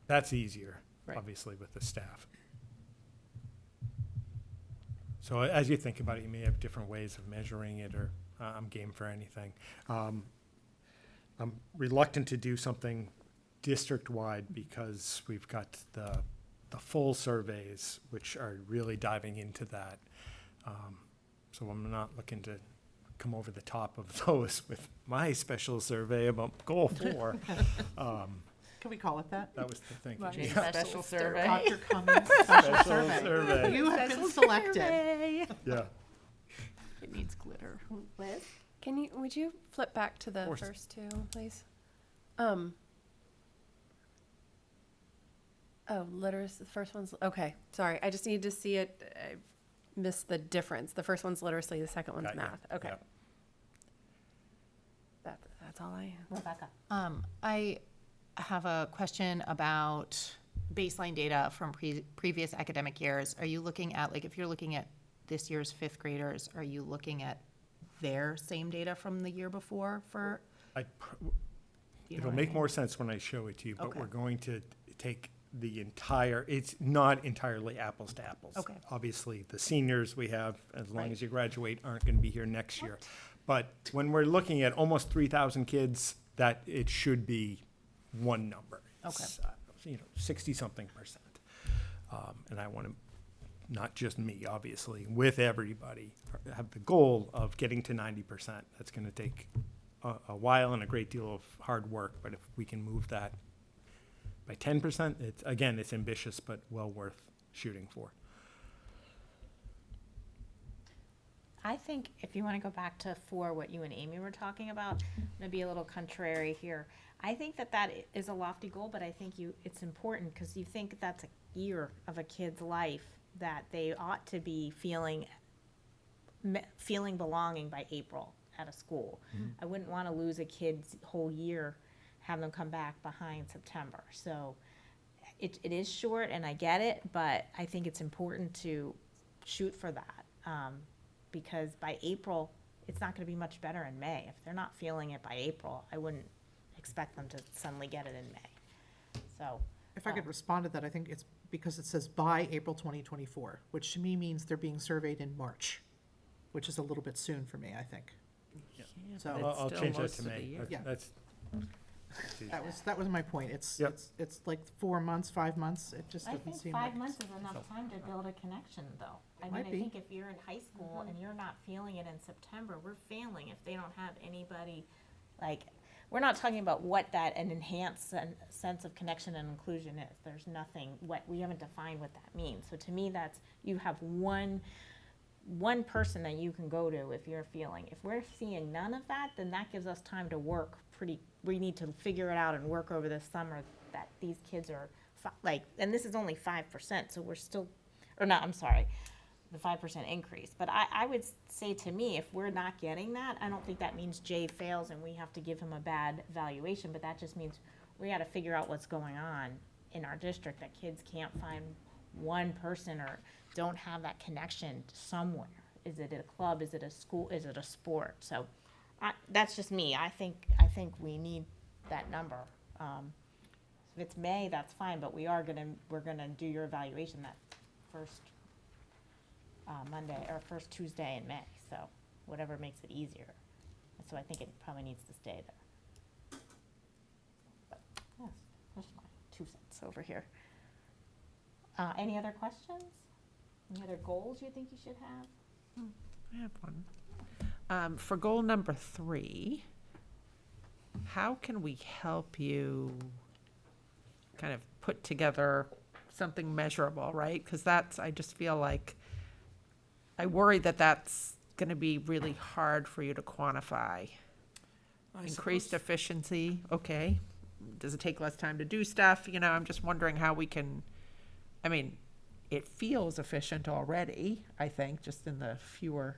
That's easier, Right. obviously, with the staff. So as you think about it, you may have different ways of measuring it, or I'm game for anything. I'm reluctant to do something district-wide because we've got the full surveys, which are really diving into that. So I'm not looking to come over the top of those with my special survey about goal 4. Can we call it that? That was the thinking. Right. Yeah. Special survey. Dr. Cummings special Special survey. survey. You have been selected. Yeah. It needs glitter. Liz? Would you flip back to the course. first 2, please? Literacy, the first one's, okay, sorry, I just needed to see it, I missed the difference. The first one's literacy, the second one's Got ya. math, okay. Yeah. That's all I, Rebecca? I have a question about baseline data from previous academic years. Are you looking at, like, if you're looking at this year's 5th graders, are you looking at their same data from the year before for? I you know It'll what I make mean? more sense when I show it to you, but Okay. we're going to take the entire, it's not entirely apples to apples. Okay. Obviously, the seniors we have, as long Right. as you graduate, aren't going to be here next year. But when we're looking at almost 3,000 kids, that it should be one number. It's, 60-something%. And I want to, not just me, obviously, with everybody, have the goal of getting to 90%. That's going to take a while and a great deal of hard work, but if we can move that by 10%, it's ambitious, but well worth shooting for. I think if you want to go back to what you and Amy were talking about, I'm going to be a little contrary here. I think that is a lofty goal, but I think it's important because you think that's a year of a kid's life that they ought to be feeling belonging by April at a school. I wouldn't want to lose a kid's whole year, have them come back behind September. So it is short, and I get it, but I think it's important to shoot for that. Because by April, it's not going to be much better in May. If they're not feeling it by April, I wouldn't expect them to suddenly get it in May. So, If I could respond to that, I think it's because it says by April 2024, which to me means they're being surveyed in March, which is a little bit soon for me, I think. So I'll change that to May. Yeah. That's that was my point. It's Yep. it's like 4 months, 5 months. It just I doesn't think seem 5 like months is enough time to build a connection, though. I mean, Might I be. think if you're in high school and you're not feeling it in September, we're failing if they don't have anybody, like, we're not talking about what an enhanced sense of connection and inclusion is. There's nothing, we haven't defined what that means. So to me, you have one one person that you can go to if you're feeling. If we're seeing none of that, then that gives us time to work we need to figure it out and work over the summer that these kids are and this is only 5%, so we're still, or not, I'm sorry, the 5% increase. But I would say, to me, if we're not getting that, I don't think that means Jay fails and we have to give him a bad evaluation, but that just means we gotta figure out what's going on in our district, that kids can't find one person or don't have that connection somewhere. Is it at a club? Is it a school? Is it a sport? So that's just me. I think we need that number. If it's May, that's fine, but we're gonna do your evaluation that first Monday or first Tuesday in May. So whatever makes it easier. So I think it probably needs to stay there. But, yes, there's my 2 cents over here. Any other questions? Any other goals you think you should have? I have one. For goal number 3, how can we help you kind of put together something measurable, right? Because I just feel like, I worry that that's going to be really hard for you to quantify. Increased efficiency, okay. Does it take less time to do stuff? I'm just wondering how we can, it feels efficient already, I think, just in the fewer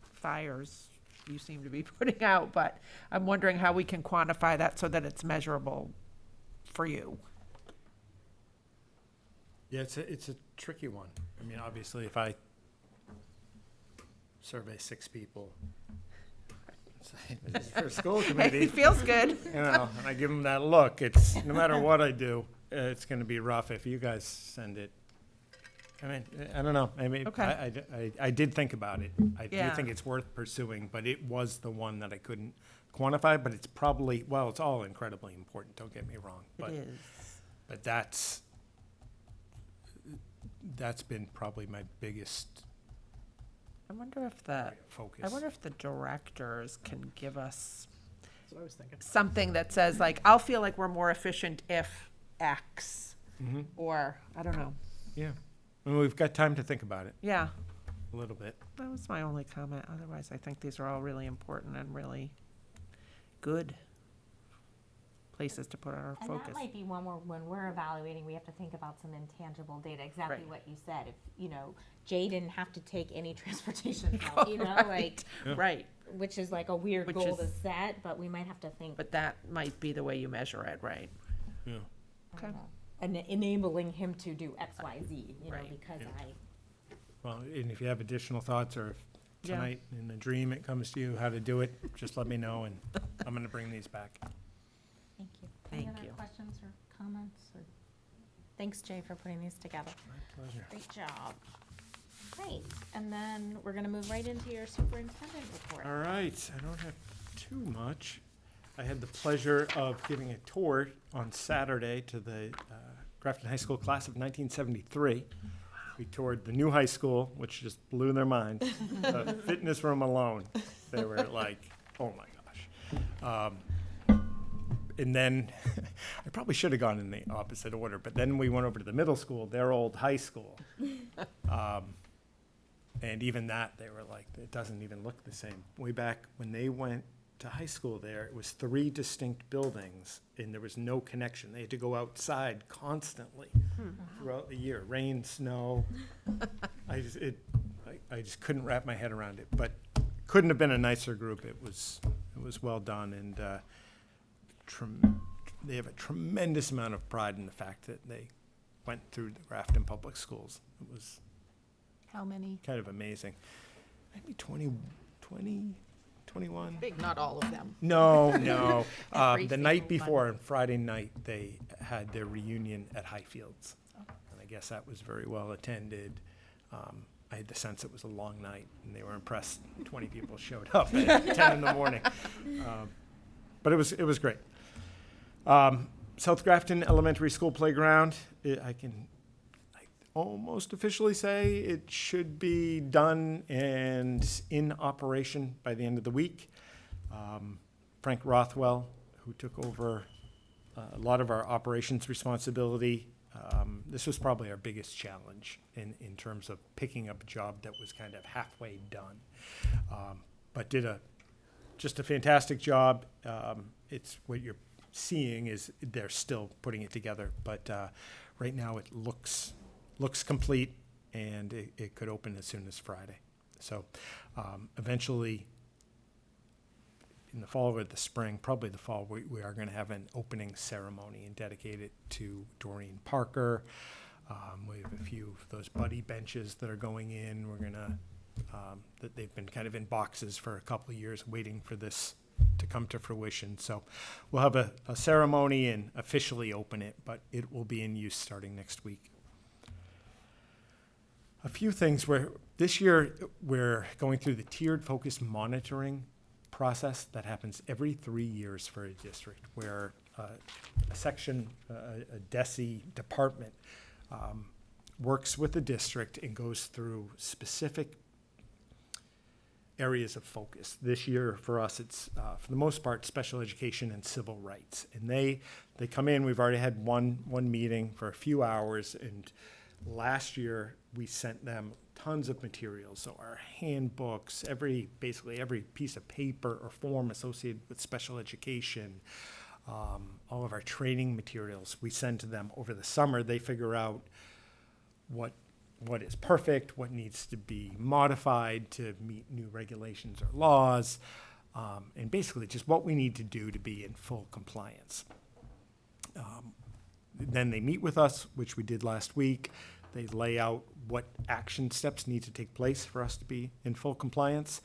fires you seem to be putting out, but I'm wondering how we can quantify that so that it's measurable for you. Yeah, it's a tricky one. Obviously, if I survey 6 people, say, "This is for school committee," It feels good. and I give them that look, it's, no matter what I do, it's gonna be rough. If you guys send it, I don't know, Okay. I did think about it. I do Yeah. think it's worth pursuing, but it was the one that I couldn't quantify, but it's probably, well, it's all incredibly important, don't get me wrong. It But is. But that's been probably my biggest I wonder if focus. I wonder if the directors can give us That's what I was thinking. something that says, like, I'll feel like we're more efficient if X, Mhm. or, I don't know. Yeah. We've got time to think about it Yeah, a little bit. that was my only comment. Otherwise, I think these are all really important and really good places to put our And focus. that might be one where, when we're evaluating, we have to think about some intangible data, exactly Right. what you said. If, Jay didn't have to take any transportation out, like, Right, which is like a weird Which goal to is- set, but we might have to think, but that might be the way you measure it, right? Yeah. I don't know, enabling him to do X, Y, Z, Right. because Yeah. Well, and if you have additional thoughts, or if Yeah. tonight in a dream it comes to you how to do it, just let me know, and I'm gonna bring these back. Thank you. Any Thank other you. questions or comments? Thanks, Jay, for putting these together. My pleasure. Great job. Great, and then we're gonna move right into your superintendent report. All right, I don't have too much. I had the pleasure of giving a tour on Saturday to the Grafton High School class of 1973. We toured the new high school, which just blew their minds. The fitness room alone, they were like, oh my gosh. And then, I probably should have gone in the opposite order, but then we went over to the middle school, their old high school. And even that, they were like, it doesn't even look the same. Way back when they went to high school there, it was 3 distinct buildings, and there was no connection. They had to go outside constantly throughout the year, rain, snow. I just couldn't wrap my head around it, but couldn't have been a nicer group. It was well done, and they have a tremendous amount of pride in the fact that they went through the Grafton Public Schools. It was How many? kind of amazing. Maybe 20, 21? Big, not all of them. No. Every The night single before, on Friday night, they had their reunion at Highfields. And I guess that was very well attended. I had the sense it was a long night, and they were impressed 20 people showed up at 10 in the morning. But it was great. South Grafton Elementary School Playground, I almost officially say it should be done and in operation by the end of the week. Frank Rothwell, who took over a lot of our operations responsibility, This was probably our biggest challenge in terms of picking up a job that was kind of halfway done. But did just a fantastic job. It's what you're seeing is they're still putting it together, but right now it looks complete, and it could open as soon as Friday. So eventually, in the fall or the spring, probably the fall, we are going to have an opening ceremony and dedicate it to Doreen Parker. We have a few of those buddy benches that are going in. We're going to, that they've been kind of in boxes for a couple of years waiting for this to come to fruition. So we'll have a ceremony and officially open it, but it will be in use starting next week. A few things where this year we're going through the tiered focus monitoring process that happens every 3 years for a district, where a section, a DESE department works with the district and goes through specific areas of focus. This year for us, it's for the most part special education and civil rights. And they come in. We've already had one meeting for a few hours, and last year we sent them tons of materials. So our handbooks, basically every piece of paper or form associated with special education, all of our training materials we send to them over the summer. They figure out what is perfect, what needs to be modified to meet new regulations or laws, and basically just what we need to do to be in full compliance. Then they meet with us, which we did last week. They lay out what action steps need to take place for us to be in full compliance.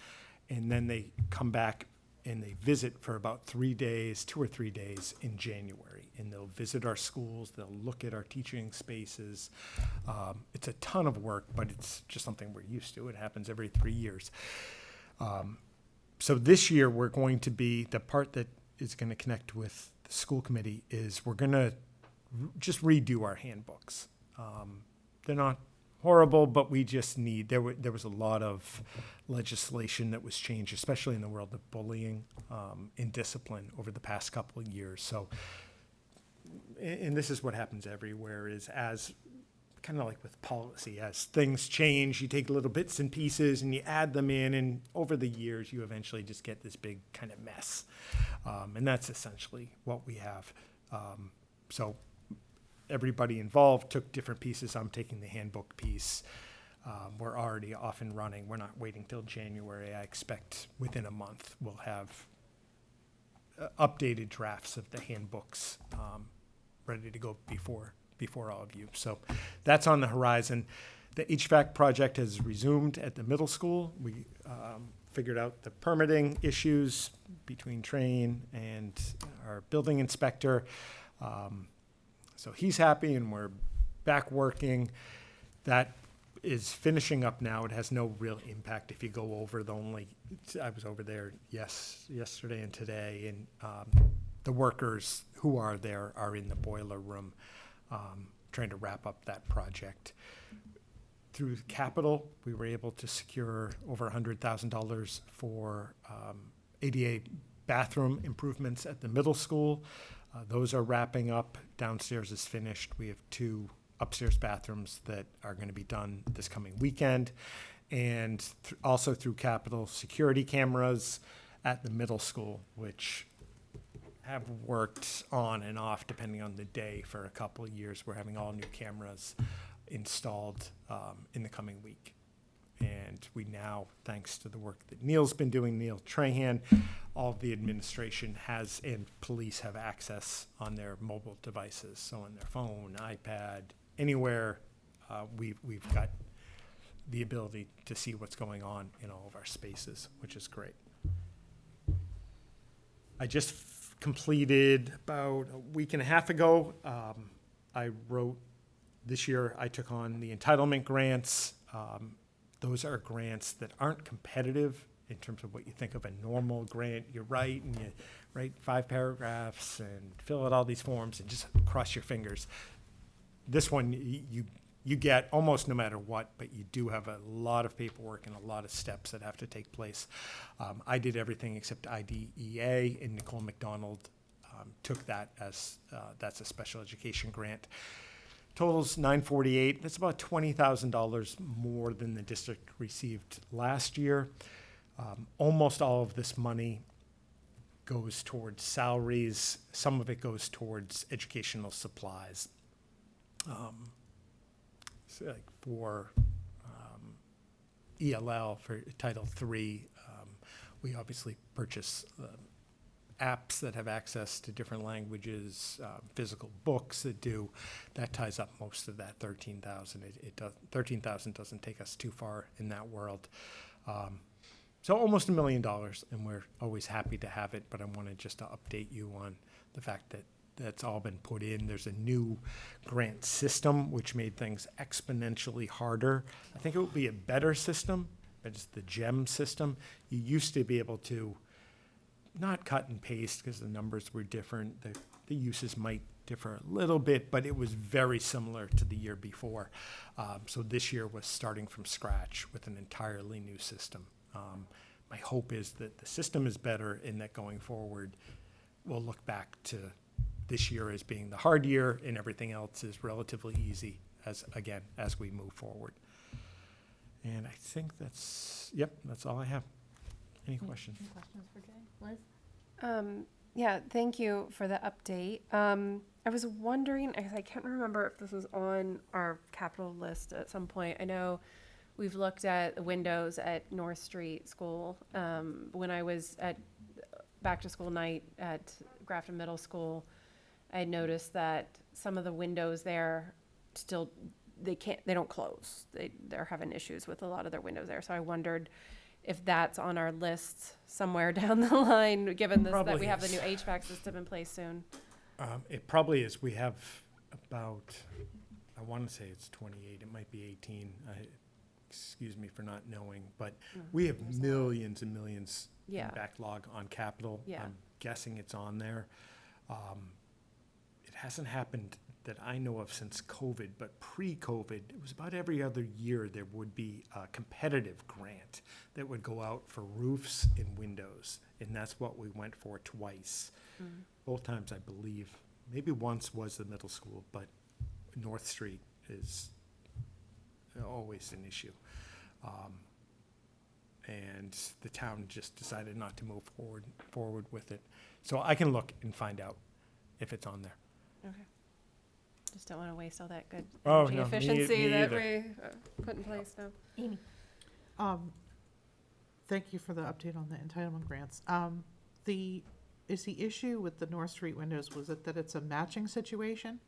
And then they come back and they visit for about 3 days, 2 or 3 days in January. And they'll visit our schools, they'll look at our teaching spaces. It's a ton of work, but it's just something we're used to. It happens every 3 years. So this year we're going to be, the part that is going to connect with the school committee is we're going to just redo our handbooks. They're not horrible, but we just need, there was a lot of legislation that was changed, especially in the world of bullying and discipline over the past couple of years. So, and this is what happens everywhere, is as, kind of like with policy, as things change, you take little bits and pieces and you add them in, and over the years you eventually just get this big kind of mess. And that's essentially what we have. So everybody involved took different pieces. I'm taking the handbook piece. We're already off and running. We're not waiting till January. I expect within a month we'll have updated drafts of the handbooks ready to go before all of you. So that's on the horizon. The HVAC project has resumed at the middle school. We figured out the permitting issues between Train and our building inspector. So he's happy, and we're back working. That is finishing up now. It has no real impact if you go over I was over there yesterday and today, and the workers who are there are in the boiler room trying to wrap up that project. Through capital, we were able to secure over $100,000 for ADA bathroom improvements at the middle school. Those are wrapping up. Downstairs is finished. We have 2 upstairs bathrooms that are going to be done this coming weekend. And also through capital, security cameras at the middle school, which have worked on and off depending on the day for a couple of years. We're having all new cameras installed in the coming week. And we now, thanks to the work that Neil's been doing, Neil Trahan, all of the administration has, and police have access on their mobile devices. So on their phone, iPad, anywhere, we've got the ability to see what's going on in all of our spaces, which is great. I just completed about a week and a half ago. This year I took on the entitlement grants. Those are grants that aren't competitive in terms of what you think of a normal grant. You write and you write 5 paragraphs and fill out all these forms and just cross your fingers. This one you get almost no matter what, but you do have a lot of paperwork and a lot of steps that have to take place. I did everything except IDEA, and Nicole McDonald took that as that's a special education grant. Totals 948. That's about $20,000 more than the district received last year. Almost all of this money goes towards salaries. Some of it goes towards educational supplies. So like for ELL, for Title III, we obviously purchase apps that have access to different languages, physical books that ties up most of that 13,000. It does, 13,000 doesn't take us too far in that world. So almost $1 million, and we're always happy to have it, but I wanted just to update you on the fact that that's all been put in. There's a new grant system, which made things exponentially harder. I think it would be a better system. It's the GEM system. You used to be able to not cut and paste because the numbers were different. The uses might differ a little bit, but it was very similar to the year before. So this year was starting from scratch with an entirely new system. My hope is that the system is better and that going forward, we'll look back to this year as being the hard year and everything else is relatively easy as we move forward. And I think that's all I have. Any questions? Any questions for Jay? Liz? Yeah, thank you for the update. I was wondering, I can't remember if this was on our capital list at some point. I know we've looked at the windows at North Street School. When I was at back to school night at Grafton Middle School, I noticed that some of the windows there still, they don't close. They're having issues with a lot of their windows there. So I wondered if that's on our list somewhere down the line, given this, that Probably we have the is. new HVAC system in place soon. It probably is. We have about, I want to say it's 28. It might be 18. Excuse me for not knowing, but we have millions and millions Yeah. in backlog on capital. Yeah. I'm guessing it's on there. It hasn't happened that I know of since COVID, but pre-COVID, it was about every other year there would be a competitive grant that would go out for roofs and windows, and that's what we went for twice. Both times, I believe, maybe once was the middle school, but North Street is always an issue. And the town just decided not to move forward with it. So I can look and find out if it's on there. Okay. Just don't want to waste all that good Oh, energy no, me efficiency that either. we put in place now. Amy? Thank you for the update on the entitlement grants. Is the issue with the North Street windows, was it that it's a matching situation?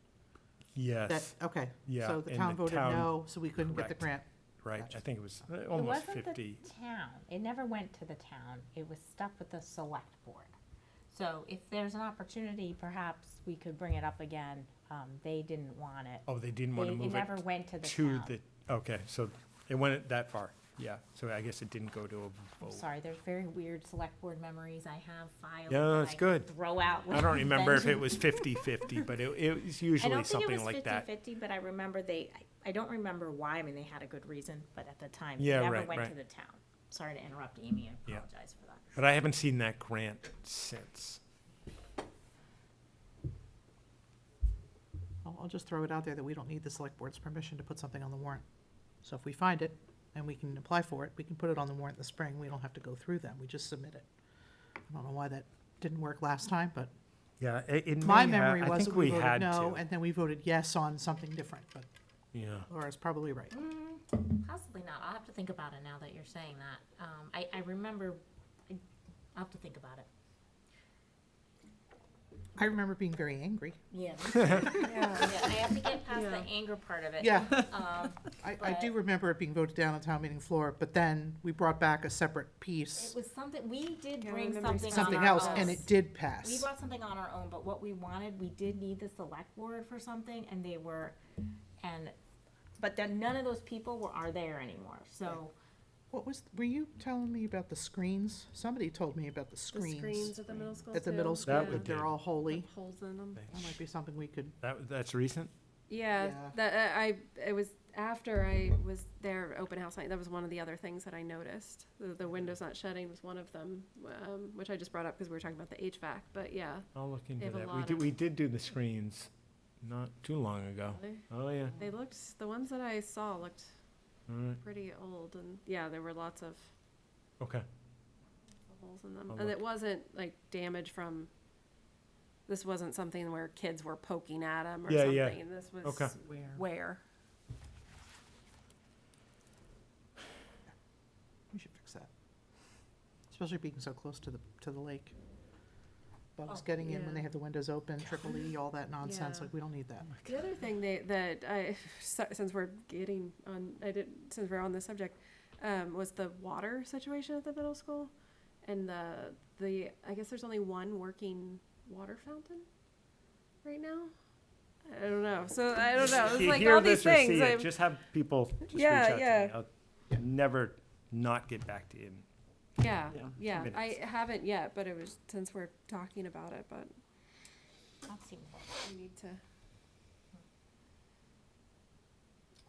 Yes, Okay, Yeah, so the and town the voted town- no, so we couldn't get the correct. grant. right. Gotcha. I think it was It almost wasn't 50. the town. It never went to the town. It was stuck with the select board. So if there's an opportunity, perhaps we could bring it up again. They didn't want it. Oh, they didn't want to It move never it went to the to town. the, okay, so it went that far. Yeah, so I guess it didn't go to a I'm vote. sorry, there's very weird select board memories I have filed. Yeah, that that's I good. Throw out. I don't remember if it vengeance. was 50-50, but it was I usually don't think it something was like that. 50-50, but I remember I don't remember why. I mean, they had a good reason, but at the time, Yeah, it never right, went to right. the town. Sorry to interrupt, Amy. I Yeah. apologize for that. But I haven't seen that grant since. I'll just throw it out there that we don't need the select board's permission to put something on the warrant. So if we find it and we can apply for it, we can put it on the warrant in the spring. We don't have to go through them. We just submit it. I don't know why that didn't work last time, but Yeah, it may my have- memory I was think that we we voted had no, to. and then we voted yes on something different, but Yeah. Laura's probably right. Possibly not. I'll have to think about it now that you're saying that. I remember, I'll have to think about it. I remember being very angry. Yeah. I have to get past the anger part of it. Yeah, Um, I do remember it being voted down on town meeting floor, but then we brought back a separate It piece, was something, we did Yeah, I bring remember something on something our else, own. and it did We pass. brought something on our own, but what we wanted, we did need the select board for something, and they were, but then none of those people are there anymore, so. Were you telling me about the screens? Somebody told me about the The screens. screens at the middle school At the too. middle school, That we that they're did. all holy. With holes in them. That might be something we could, That's recent? Yeah, Yeah. that it was after I was there open house night. That was one of the other things that I noticed. The windows not shutting was one of them, which I just brought up because we were talking about the HVAC. But yeah, I'll look into have a that. lot of- We did do the screens not too long ago. Oh, yeah. They looked, the ones that I saw looked All right. pretty old, and yeah, there were lots of Okay. holes in them. I'll And look. it wasn't like damage from, this wasn't something where kids were poking at them or Yeah, yeah. something. This was Okay. wear. We should fix that. Especially being so close to the lake. Bugs getting in when yeah. they have the windows open, triple E, all that nonsense, Yeah. like, we don't need that. The other thing that I, since we're getting on, since we're on this subject, was the water situation at the middle school. And I guess there's only one working water fountain right now. I don't know. So I don't know. It's If you like hear all these this or see things. it, just have people just Yeah, reach out yeah. to me. I'll never not get back to you. Yeah, Yeah, yeah. 2 I minutes. haven't yet, but it was since we're talking about it. But That seems like- we need to.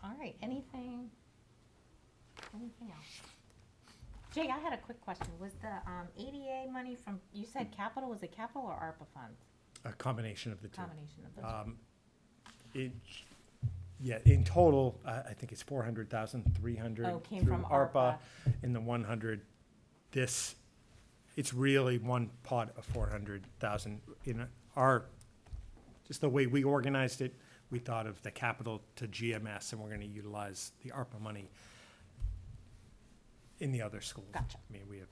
All right, anything else? Jay, I had a quick question. Was the ADA money from, you said capital, was it capital or ARPA funds? A combination of the two. Combination of those. In total, I think it's 400,000, 300 Oh, came through from ARPA, and the 100. It's really one pot of 400,000. In just the way we organized it, we thought of the capital to GMS, and we're going to utilize the ARPA money in the other schools. Gotcha. I mean, we have,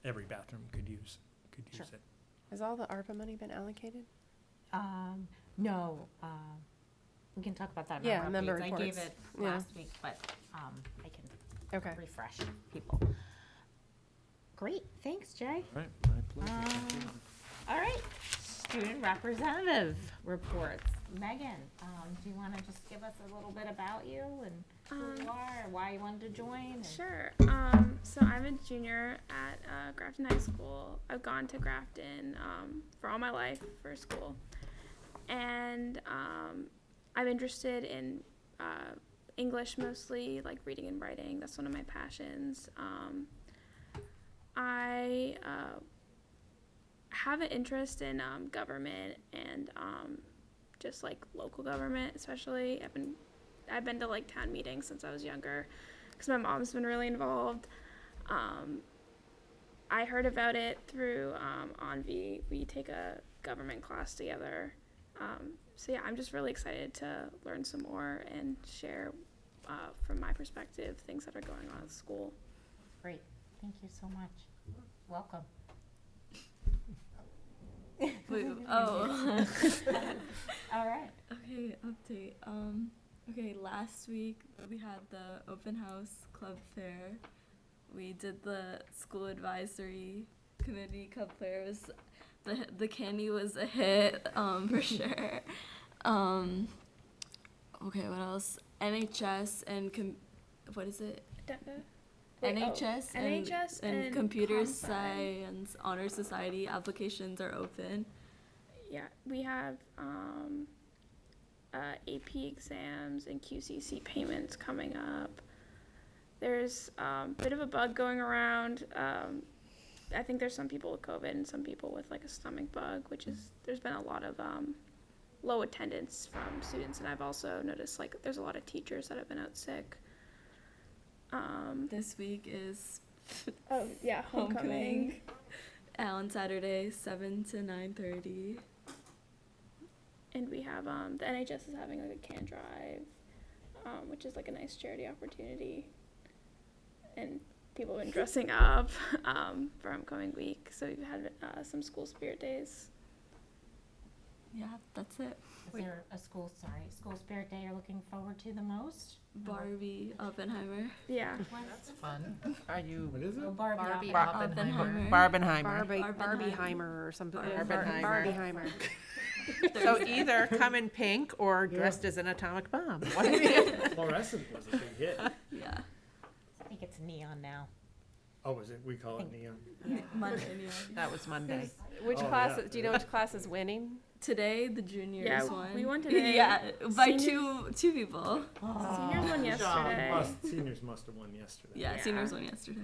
every bathroom could use Sure. it. Has all the ARPA money been allocated? No, we can talk about that in Yeah, our member updates. I gave reports. it Yeah. last week, but I can Okay. refresh people. Great, thanks, Jay. Right, my pleasure. Thank you. All right, student representative reports. Megan, do you want to just give us a little bit about you and who you are, and why you wanted to join? And- Sure. So I'm a junior at Grafton High School. I've gone to Grafton for all my life for school, and I'm interested in English mostly, like reading and writing. That's one of my passions. I have an interest in government and just like local government, especially. I've been to like town meetings since I was younger, because my mom's been really involved. I heard about it through Envy. We take a government class together. So yeah, I'm just really excited to learn some more and share from my perspective things that are going on at school. Great, thank you so much. Welcome. Wait, oh. All right. Okay, update. Okay, last week we had the open house club fair. We did the school advisory committee club fair. It was the candy was a hit, for sure. Okay, what else? NHS and what is it? NHS NHS and Computer Comp Sci. Science Honor Society applications are open. Yeah, we have AP exams and QCC payments coming up. There's a bit of a bug going around. I think there's some people with COVID and some people with like a stomach bug, which is, there's been a lot of low attendance from students, and I've also noticed like there's a lot of teachers that have been out sick. This week is Oh yeah, homecoming. on Saturday, 7 to 9:30. And we have the NHS is having like a can drive, which is like a nice charity opportunity, and people have been dressing up for homecoming week. So we've had some school spirit days. Yeah, that's it. Is there a school spirit day you're looking forward to the most? Barbie Oppenheimer. Yeah. That's fun. Are you What is it? Oh, Barbie. Barbie Oppenheimer. Oppenheimer. Barbenheimer? Barbieheimer or something. Barbenheimer. Barbieheimer. So either come in pink or dressed as an atomic bomb. What do you- Fluorescent was a big hit. Yeah. I think it's neon now. Oh, is it? We call it neon. Monday. Yeah. That was Monday. Which Oh, class? yeah. Do you know which class is winning? Today the juniors Yeah, won. we won today. Yeah, by Seniors- two people. Seniors won yesterday. Seniors must have won yesterday. Yeah, Yeah. seniors won yesterday.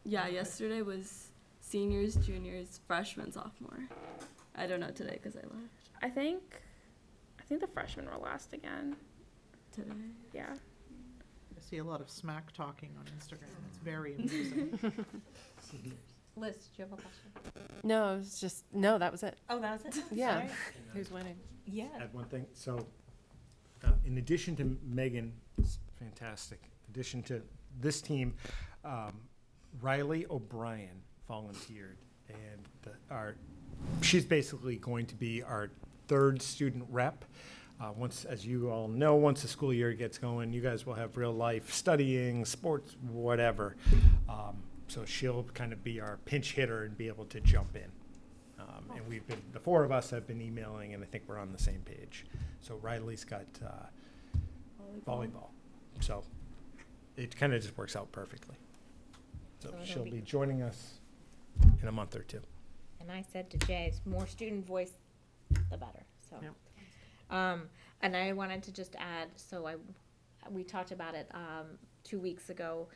Yeah, yesterday was seniors, juniors, freshmen, sophomore. I don't know today because I left I think the freshmen were last again. today. Yeah. I see a lot of smack talking on Instagram. It's very amusing. Liz, do you have a question? No, it was just, no, that was it. Oh, that was it? Yeah. Sorry. Who's winning? Yeah. Add one thing. So, in addition to Megan, fantastic. In addition to this team, Riley O'Brien volunteered, and she's basically going to be our third student rep. Once, as you all know, once the school year gets going, you guys will have real life studying, sports, whatever. So she'll kind of be our pinch hitter and be able to jump in. And the four of us have been emailing, and I think we're on the same page. So Riley's got volleyball. So it kind of just works out perfectly. So So it'll she'll be- be joining us in a month or two. And I said to Jay, more student voice, the better, so. Yep. And I wanted to just add, we talked about it, 2 weeks ago.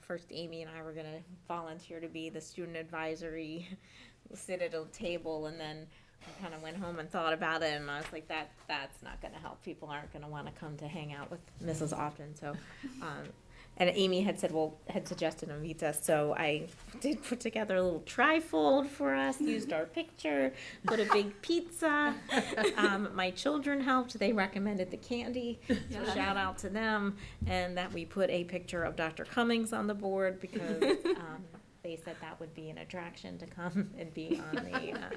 First Amy and I were gonna volunteer to be the student advisory, sit at a table, and then I kinda went home and thought about it, and I was like, that's not gonna help. People aren't gonna wanna come to hang out with Mrs. Often, so, and Amy had suggested Avita, so I did put together a little trifold for us, used our picture, put a big pizza. My children helped, they recommended the candy, so shout out to them. And that we put a picture of Dr. Cummings on the board because, they said that would be an attraction to come and be on the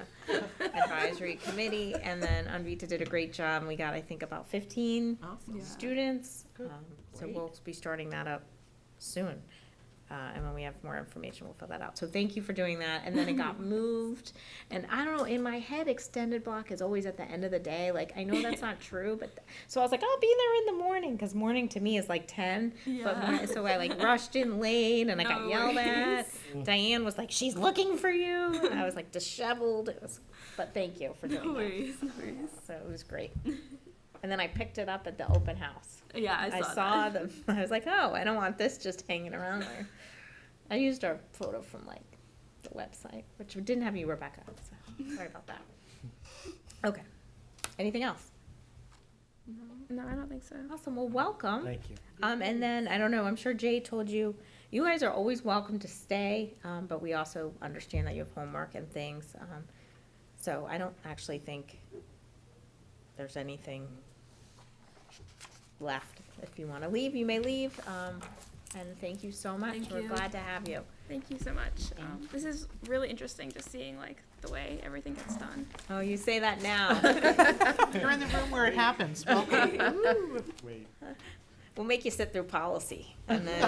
advisory committee. And then Anvita did a great job. We got, I think, about 15 Yeah. students. So Great. we'll be starting that up soon. And when we have more information, we'll fill that out. So thank you for doing that. And then it got moved. And I don't know, in my head, extended block is always at the end of the day. Like, I know that's not true, but, so I was like, I'll be there in the morning, because morning to me is like 10. Yeah. So I like rushed in late and I got No yelled worries. at. Diane was like, she's looking for you. And I was like disheveled. But thank you for doing No that. worries, no worries. So it was great. And then I picked it up at the open house. Yeah, I saw that. them. I was like, oh, I don't want this just hanging around there. I used our photo from like the website, which didn't have you, Rebecca. So sorry about that. Okay. Anything else? No, I don't think so. Awesome. Well, welcome. Thank you. And then I don't know. I'm sure Jay told you. You guys are always welcome to stay, but we also understand that you have homework and things. So I don't actually think there's anything left. If you want to leave, you may leave. And thank you so much. Thank We're you. glad to have you. Thank you so much. This is really interesting, just seeing like the way everything gets done. Oh, you say that now. You're in the room where it happens. Welcome. Wait, We'll make you sit through policy, and then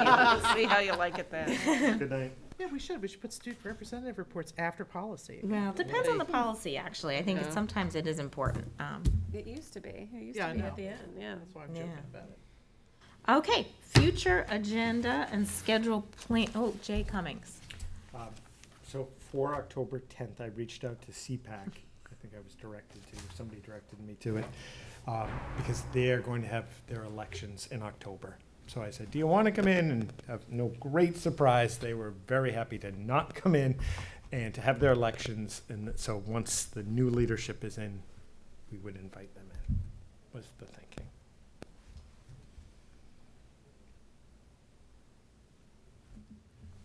See how you like it then. good night. Yeah, we should. We should put student representative reports after policy. well, it depends on the policy. Actually, I think sometimes it is important. It used to be. It used Yeah, to I be know. at the end, yeah. That's why I'm joking Yeah. about it. Okay, future agenda and schedule plan. Oh, Jay Cummings. So for October 10th, I reached out to CPAC. I think I was directed to, somebody directed me to it, because they are going to have their elections in October. So I said, do you want to come in? And have no great surprise, they were very happy to not come in and to have their elections. And so once the new leadership is in, we would invite them in, was the thinking.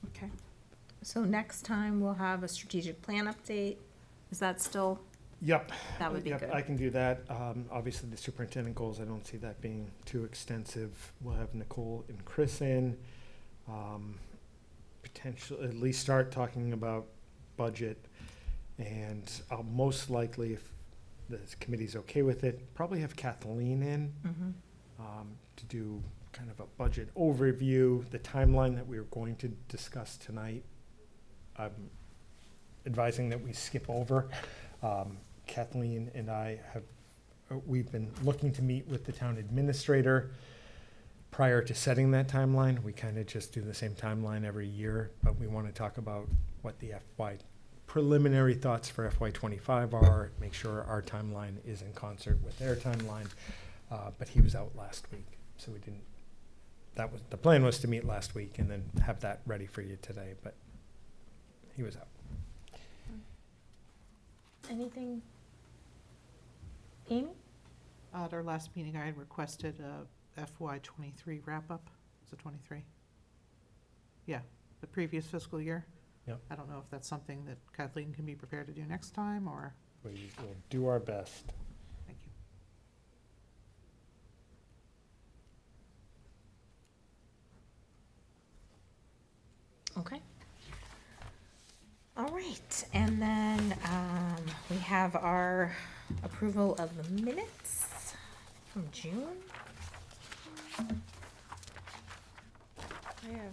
Okay. So next time we'll have a strategic plan update. Is that still, Yep. that would be Yep, good? I can do that. Obviously, the superintendent goals, I don't see that being too extensive. We'll have Nicole and Chris in. Potential, at least start talking about budget. And I'll most likely, if the committee's okay with it, probably have Kathleen in Mhm. to do kind of a budget overview, the timeline that we were going to discuss tonight. I'm advising that we skip over. Kathleen and I we've been looking to meet with the town administrator prior to setting that timeline. We kind of just do the same timeline every year, but we want to talk about what the preliminary thoughts for FY '25 are, make sure our timeline is in concert with their timeline. But he was out last week, so we didn't, the plan was to meet last week and then have that ready for you today, but he was out. anything? Amy? At our last meeting, I had requested a FY '23 wrap-up. Is it '23? Yeah, the previous fiscal year. Yep. I don't know if that's something that Kathleen can be prepared to do next time, or, We will do our best. thank you. Okay. All right, and then we have our approval of the minutes from June. I have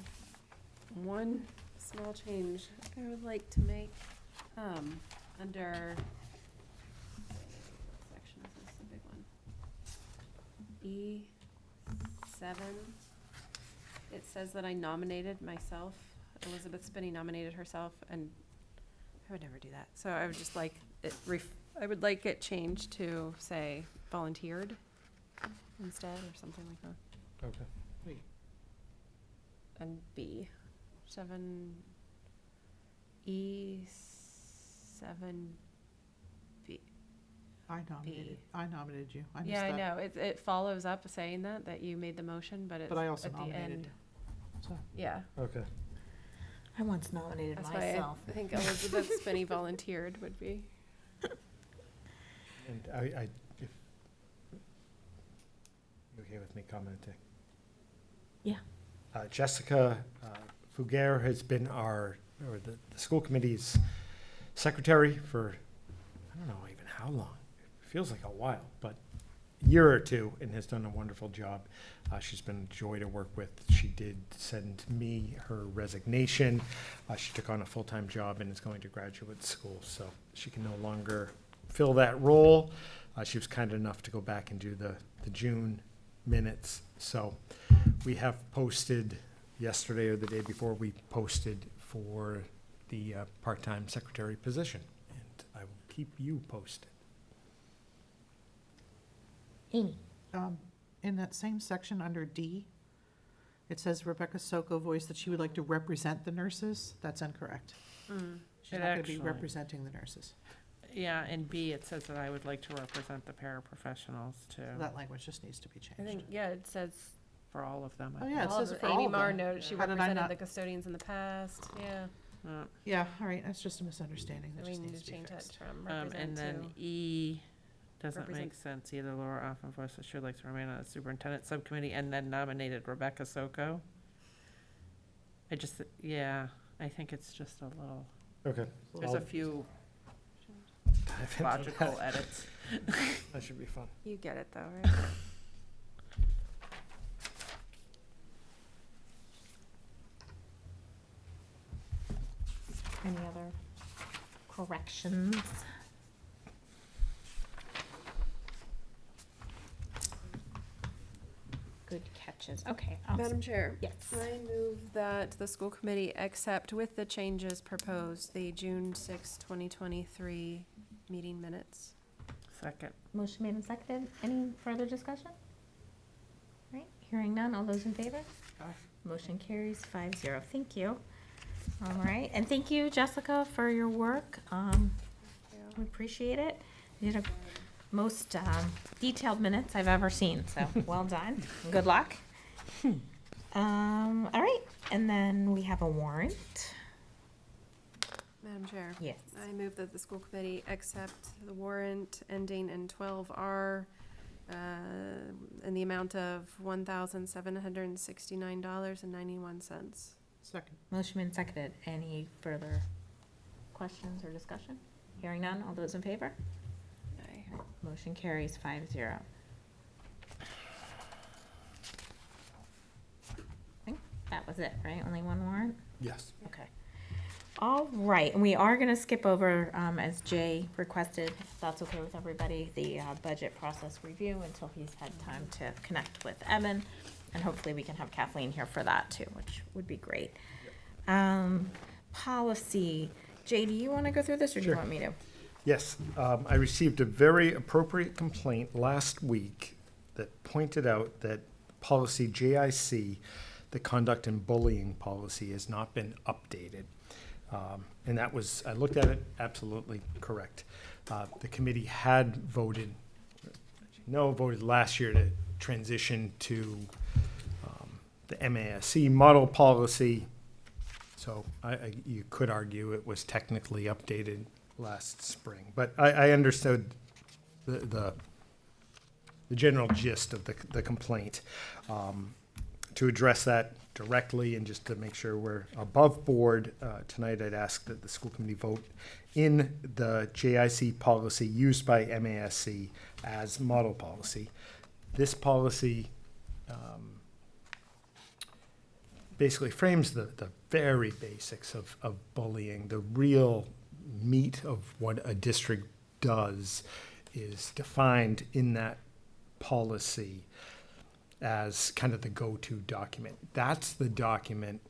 one small change I would like to make, under, what section is this, the big one? E7. It says that I nominated myself. Elizabeth Spinney nominated herself, and I would never do that. So I would just like it, I would like it changed to say volunteered instead, or something like that. Okay. And B, 7, E7, B. I nominated you. I missed Yeah, I that. know. It follows up saying that you made the motion, but it's But I also at the nominated end. you. So, Yeah, Okay. I once nominated that's myself. why I think Elizabeth Spinney volunteered would be. And if you okay with me commenting? Yeah. Jessica Fugere has been the school committee's secretary for, I don't know even how long. It feels like a while, but a year or two, and has done a wonderful job. She's been a joy to work with. She did send me her resignation. She took on a full-time job and is going to graduate school, so she can no longer fill that role. She was kind enough to go back and do the June minutes. So we have posted yesterday, or the day before, we posted for the part-time secretary position, and I will keep you posted. Amy? in that same section under D, it says Rebecca Soko voiced that she would like to represent the nurses. That's incorrect. She's It not going to be actually- representing the nurses. Yeah, and B, it says that I would like to represent the paraprofessionals too, So that language just needs to be I think, changed. yeah, it says. for all of them. I Oh, think. yeah, it all says of it for Amy all of Marr them. noted she How did I represented not- the custodians in the past, yeah. Yeah, all right, that's just a misunderstanding. That We just need needs to to be change that fixed. from And represent then to. E doesn't Represent- make sense either. Laura often voiced that she would like to remain on the superintendent subcommittee and then nominated Rebecca Soko. I just, yeah, I think it's just a little, Okay. there's a few dive into logical that. edits. That should be fun. You get it though, right? Any other corrections? Good catches. Okay. Madam Chair. Yes. I move that the school committee accept with the changes proposed the June 6, 2023 meeting minutes. Second. Motion made and seconded. Any further discussion? Right, hearing none. All those in favor? Motion carries 5-0. Thank you. All right, and thank you, Jessica, for your work. We appreciate it. You did a most detailed minutes I've ever seen, so well done. Good luck. All right, and then we have a warrant. Madam Chair. Yes. I move that the school committee accept the warrant ending in 12R in the amount of $1,769.91. Second. Motion made and seconded. Any further questions or discussion? Hearing none. All those in favor? Aye. Motion carries 5-0. I think that was it, right? Only one warrant? Yes. Okay. All right, and we are gonna skip over, as Jay requested, if that's okay with everybody, the budget process review until he's had time to connect with Evan. And hopefully we can have Kathleen here for that too, which would be great. Policy, Jay, do you wanna go through this or do you Sure. want me to? Yes, I received a very appropriate complaint last week that pointed out that policy JIC, the conduct and bullying policy, has not been updated. And that was, I looked at it, absolutely correct. The committee had voted, voted last year to transition to the MASC model policy. So you could argue it was technically updated last spring. But I understood the general gist of the complaint. To address that directly and just to make sure we're above board, tonight I'd ask that the school committee vote in the JIC policy used by MASC as model policy. This policy basically frames the very basics of bullying. The real meat of what a district does is defined in that policy as kind of the go-to document. That's the document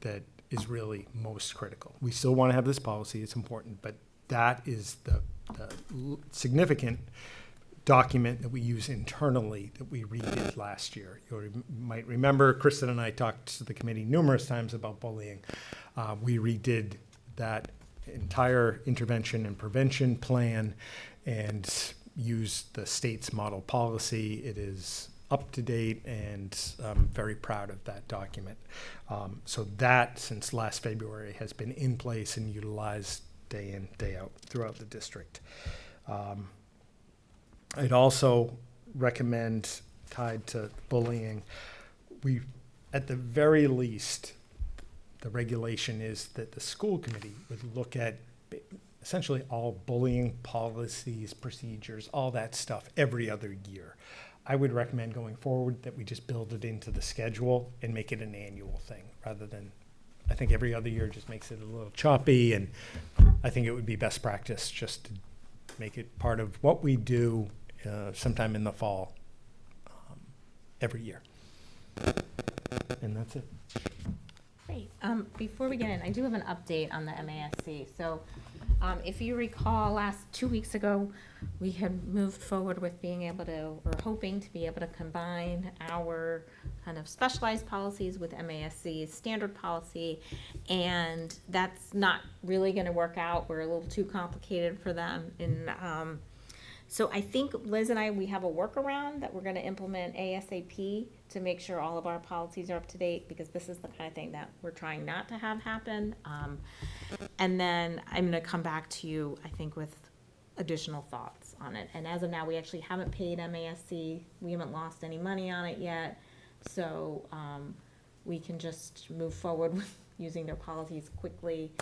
that is really most critical. We still want to have this policy, it's important, but that is the significant document that we use internally that we redid last year. You might remember, Kristen and I talked to the committee numerous times about bullying. We redid that entire intervention and prevention plan and used the state's model policy. It is up to date, and I'm very proud of that document. So that, since last February, has been in place and utilized day in, day out throughout the district. I'd also recommend, tied to bullying, we, at the very least, the regulation is that the school committee would look at essentially all bullying policies, procedures, all that stuff every other year. I would recommend going forward that we just build it into the schedule and make it an annual thing rather than, I think every other year just makes it a little choppy, and I think it would be best practice just to make it part of what we do sometime in the fall every year. And that's it. Great. Before we get in, I do have an update on the MASC. So if you recall, last 2 weeks ago, we had moved forward with being able to, or hoping to be able to combine our kind of specialized policies with MASC's standard policy, and that's not really going to work out. We're a little too complicated for them. So I think Liz and I, we have a workaround that we're going to implement ASAP to make sure all of our policies are up to date, because this is the kind of thing that we're trying not to have happen. And then I'm going to come back to you, I think, with additional thoughts on it. And as of now, we actually haven't paid MASC. We haven't lost any money on it yet. So we can just move forward with using their policies quickly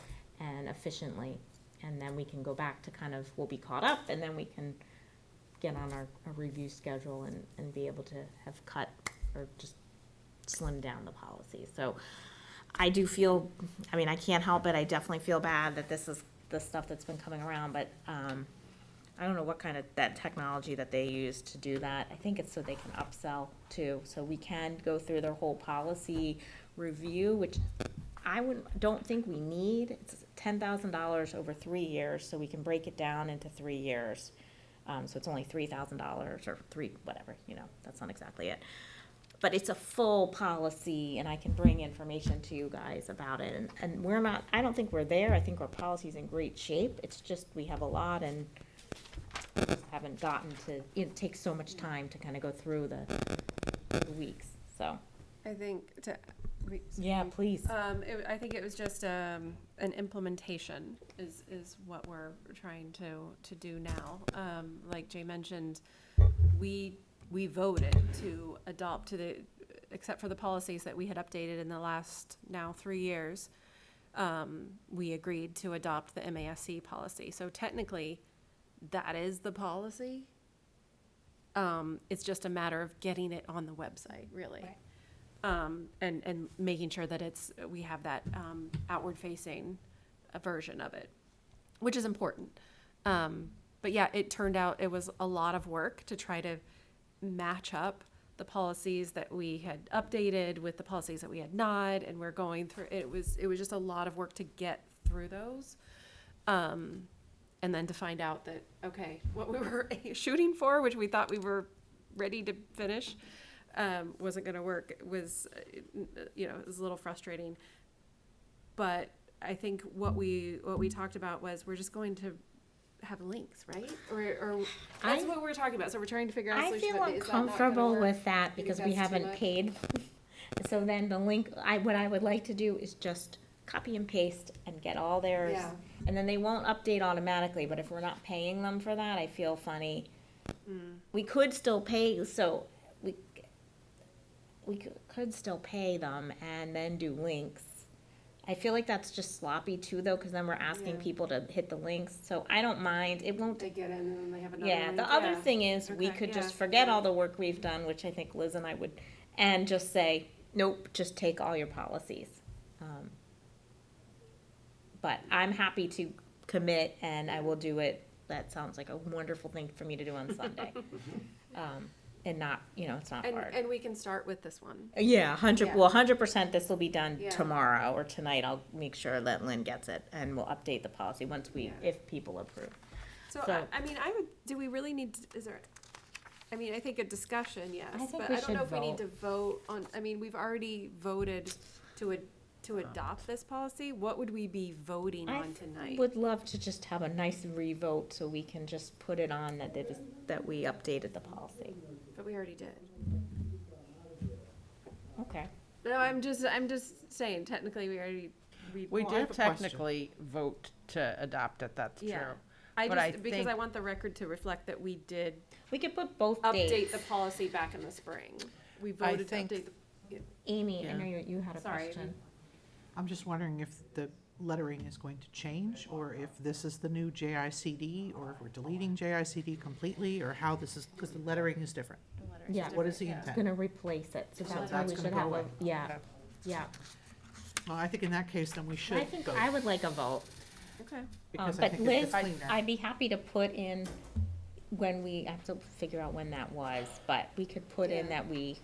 and efficiently. And then we can go back to kind of, we'll be caught up, and then we can get on our review schedule and be able to have cut or just slim down the policy. So I do feel, I mean, I can't help it. I definitely feel bad that this is the stuff that's been coming around, but I don't know what kind of that technology that they use to do that. I think it's so they can upsell too. So we can go through their whole policy review, which don't think we need. It's $10,000 over 3 years, so we can break it down into 3 years. So it's only $3,000 or whatever, that's not exactly it. But it's a full policy, and I can bring information to you guys about it. And we're not, I don't think we're there. I think our policy's in great shape. It's just we have a lot and we just haven't gotten to, it takes so much time to kind of go through the weeks, so. I think Yeah, please. I think it was just an implementation is what we're trying to do now. Like Jay mentioned, we voted to adopt except for the policies that we had updated in the last now 3 years. We agreed to adopt the MASC policy. So technically, that is the policy. It's just a matter of getting it on the website, really. Right. And making sure that we have that outward facing version of it, which is important. But yeah, it turned out it was a lot of work to try to match up the policies that we had updated with the policies that we had not, and we're going through, it was just a lot of work to get through those. And then to find out that, okay, what we were shooting for, which we thought we were ready to finish, wasn't going to work. It was, it was a little frustrating. But I think what we talked about was we're just going to have links, right? Or that's what we're talking about. So we're trying to figure out a I solution. feel but is that not gonna uncomfortable work? with that You think because we that's too haven't much? paid. So then the link, what I would like to do is just copy and paste and get all theirs. Yeah. And then they won't update automatically, but if we're not paying them for that, I feel funny. We could still pay, so we could still pay them and then do links. I feel like that's just sloppy too, though, because then we're asking Yeah. people to hit the links, so I don't mind, it won't. They get in and then they have another Yeah, link. the other Yeah. thing is, we Okay, could yeah, just forget yeah. all the work we've done, which I think Liz and I would, and just say, nope, just take all your policies. But I'm happy to commit, and I will do it, that sounds like a wonderful thing for me to do on Sunday. And not, it's not hard. And we can start with this one. Yeah, Yeah. 100% this will be done Yeah. tomorrow or tonight. I'll make sure that Lynn gets it, and we'll update the policy once Yeah. if people approve. So, So- do we really need, is there, I think a discussion, yes, I think but we I don't know should if we need to vote on, we've already voted to adopt this policy. What would we be voting I on tonight? Would love to just have a nice revote so we can just put it on that we updated the policy. But we already did. Okay. No, I'm just saying, technically, we already, We Well, I did have a question. technically vote to adopt it, that's true. Yeah. But I because think- I want the record to reflect that we did We could put both update dates. the policy back in the spring. We voted to think- update the, Amy, I Yeah. know you had a Sorry, question. I'm just wondering if the lettering is going to change, or if this is the new JICD, or if we're deleting JICD completely, or how this is, because the lettering is different. Yeah, What is the it's intent? gonna replace it, so So that's why that's we gonna should go have a, away. yeah, yeah. Well, I think in that case, then we should I think go, I would like a vote. okay. because I But think it's Liz, just cleaner. I'd be happy to put in when I have to figure out when that was, but we could put in Yeah. that we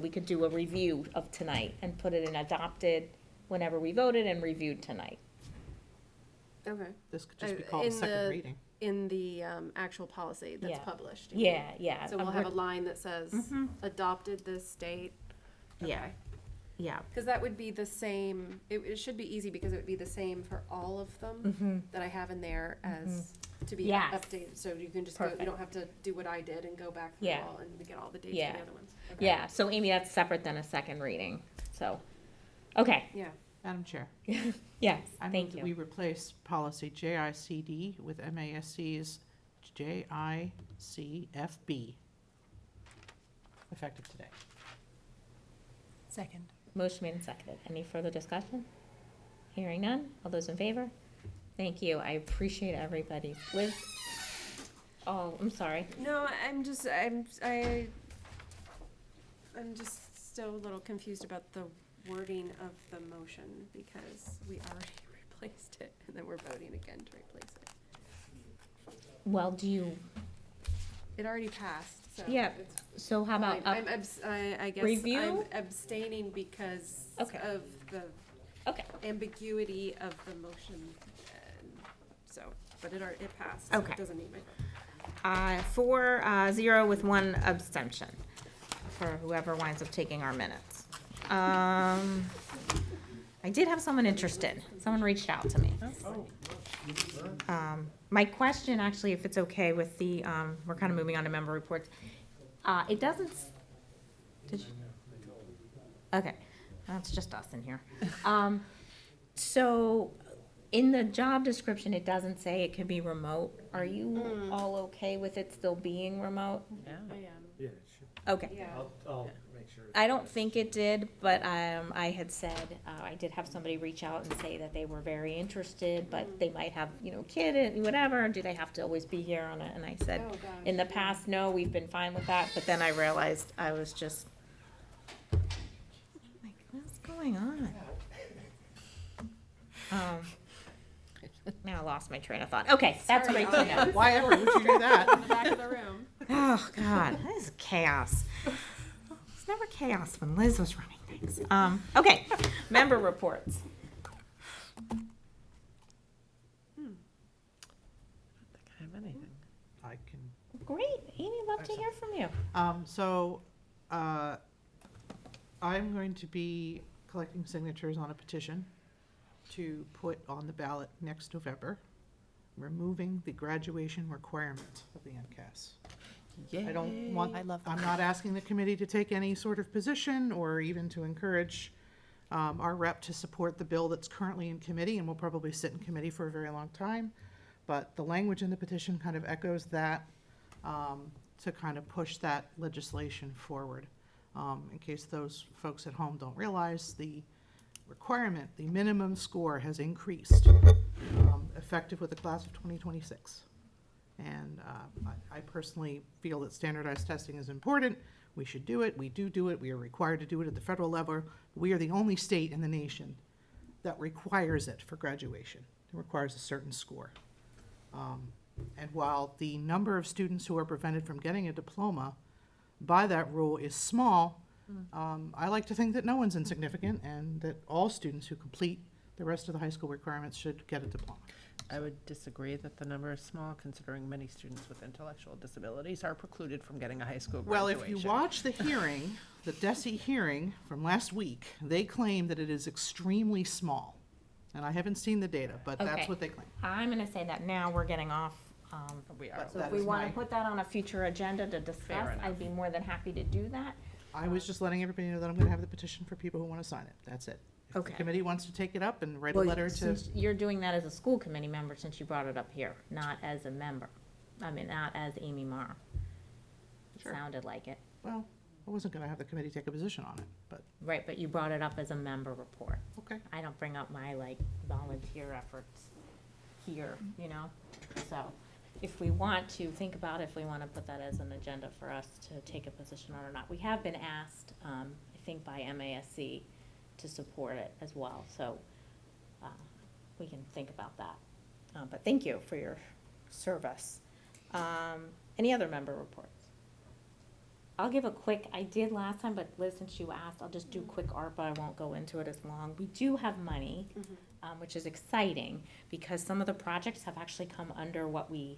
could do a review of tonight and put it in adopted whenever we voted and reviewed tonight. Okay. This could just be in called a second the- reading. In the actual policy that's Yeah. published. you mean? Yeah, yeah. So we'll have a line that says, Mhm. adopted this date. Yeah, yeah. Because that would be the same, it should be easy because it would be the same for all of them Mm-hmm. that I have in there as to be Yes. updated. So you can just go, you Perfect. don't have to do what I did and go back through Yeah. all and get all the dates for Yeah. the other ones. Okay. Yeah, so Amy, that's separate than a second reading, so, okay, Yeah. Madam Chair, yes, I move thank that we you. replace policy JICD with MASC's JICFB, effective today. Second. Motion made and seconded. Any further discussion? Hearing none. All those in favor? Thank you. I appreciate everybody. Liz? Oh, I'm sorry. No, I'm just still a little confused about the wording of the motion because we already replaced it and then we're voting again to replace it. Well, do you, It already passed, so. Yeah, it's so how about, fine. I guess review? I'm abstaining because Okay. of the okay, ambiguity of the motion. And so, but it passed, so Okay. it doesn't need my vote. 4-0 with one abstention for whoever winds up taking our minutes. I did have someone interested. Someone reached out to me. My question, actually, if it's okay with the, we're kind of moving on to member reports. It doesn't, did you? Okay, that's just us in here. So, in the job description, it doesn't say it can be remote. Are you all okay with it still being remote? I am, Yeah, it should. Okay. yeah. I'll make sure. I don't think it did, but I had said, I did have somebody reach out and say that they were very interested, but they might have, kid and whatever, do they have to always be here on it? And I said, Oh, gosh, in the yeah. past, no, we've been fine with that, but then I realized I was just, like, what's going on? Now I lost my train of thought. Okay, that's Sorry, great to know. Why ever would you do that? In the back of the room. Oh, God, that is chaos. It's never chaos when Liz was running things. Okay, member reports. I have anything. I can Great, Amy, love to hear from you. I'm going to be collecting signatures on a petition to put on the ballot next November, removing the graduation requirement of the MCAS. I don't want, I love that. I'm not asking the committee to take any sort of position or even to encourage our rep to support the bill that's currently in committee and will probably sit in committee for a very long time. But the language in the petition kind of echoes that to kind of push that legislation forward. In case those folks at home don't realize, the requirement, the minimum score has increased, effective with the class of 2026. And I personally feel that standardized testing is important. We should do it. We do it. We are required to do it at the federal level. We are the only state in the nation that requires it for graduation. It requires a certain score. And while the number of students who are prevented from getting a diploma by that rule is small, I like to think that no one's insignificant and that all students who complete the rest of the high school requirements should get a diploma. I would disagree that the number is small, considering many students with intellectual disabilities are precluded from getting a high school Well, graduation. if you watch the hearing, the DESE hearing from last week, they claim that it is extremely small. And I haven't seen the data, but that's Okay. what they claim. I'm gonna say that now we're getting off. We are. But So if that we is wanna my- put that on a future agenda to discuss, enough. I'd be more than happy to do that. I was just letting everybody know that I'm gonna have the petition for people who wanna sign it. That's it. If the Okay. committee wants to take it up and write a Well, letter to, since you're doing that as a school committee member, since you brought it up here, not as a member. I mean, not as Amy Marr. It Sure. sounded like it. well, I wasn't gonna have the committee take a position on it, but, Right, but you brought it up as a member report. okay. I don't bring up my like volunteer efforts here, you know? So if we want to think about if we want to put that as an agenda for us to take a position on or not. We have been asked, I think by MASC to support it as well, so we can think about that. But thank you for your service. Any other member reports? I'll give a quick, I did last time, but Liz, since you asked, I'll just do quick ARPA, I won't go into it as long. We do have money, which is exciting, because some of the projects have actually come under what we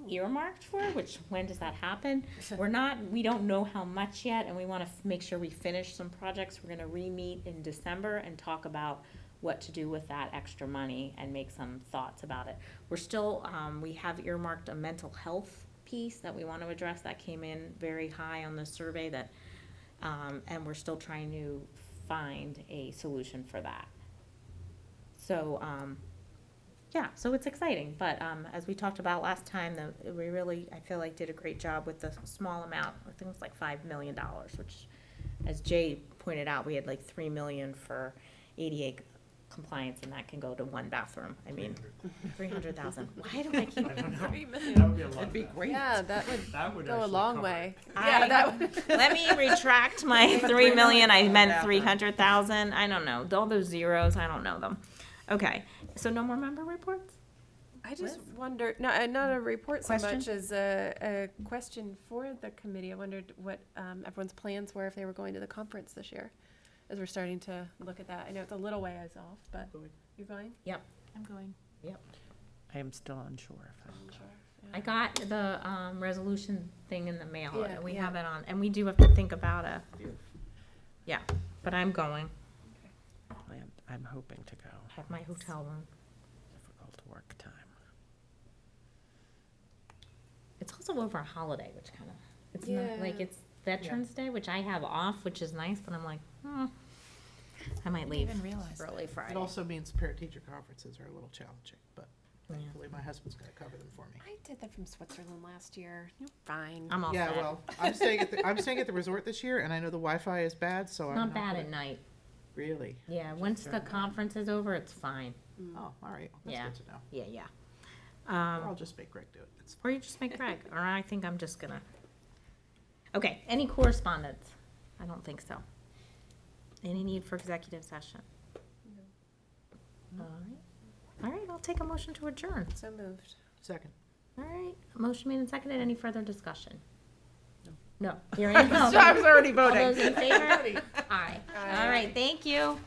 earmarked for, which, when does that happen? We don't know how much yet, and we wanna make sure we finish some projects. We're gonna re-meet in December and talk about what to do with that extra money and make some thoughts about it. We're still, we have earmarked a mental health piece that we want to address, that came in very high on the survey that, and we're still trying to find a solution for that. So, yeah, so it's exciting, but, as we talked about last time, we really, I feel like, did a great job with the small amount. I think it was like $5 million, which, as Jay pointed out, we had like 3 million for ADA compliance, and that can go to one bathroom. I mean, 300,000. Why do I keep? It'd be great. Yeah, that would That would go a actually long cover it. way. I- Yeah, that would. Let me retract my 3 million. I meant 300,000. I don't know. All those zeros, I don't know them. Okay, so no more member reports? I just wonder, not a report so Question? much as a question for the committee. I wondered what everyone's plans were if they were going to the conference this year, as we're starting to look at that. I know it's a little ways off, but Going. you're going? I'm going. I am still unsure if I'm. I got the resolution thing in the mail. Yeah, We yeah. have it on, and we do have to think about yeah, but I'm going. I'm hoping to go. Have my hotel room. Difficult work time. It's also over a holiday, which kind of, it's not, like, Yeah. it's Veterans Day, which I have off, which is nice, but I'm like, I might leave even realize that. early Friday. It also means parent-teacher conferences are a little challenging, but Yeah. thankfully my husband's gonna cover them for me. I did that from Switzerland last year. You're fine. I'm all Yeah, set. well, I'm staying at the resort this year, and I know the Wi-Fi is bad, so I'm Not not bad gonna- at night. Really? Yeah, once the conference is over, it's fine. Oh, all right. That's Yeah. good to know. Yeah. Or I'll just make Greg do it. It's Or you just make Greg, or I think I'm just gonna. Okay, any correspondence? I don't think so. Any need for executive session? All right. All right, I'll take a motion to adjourn. So moved. second. All right, motion made and seconded. Any further discussion? No. Hearing none. I was already All voting. those in favor? Aye. All right, thank you.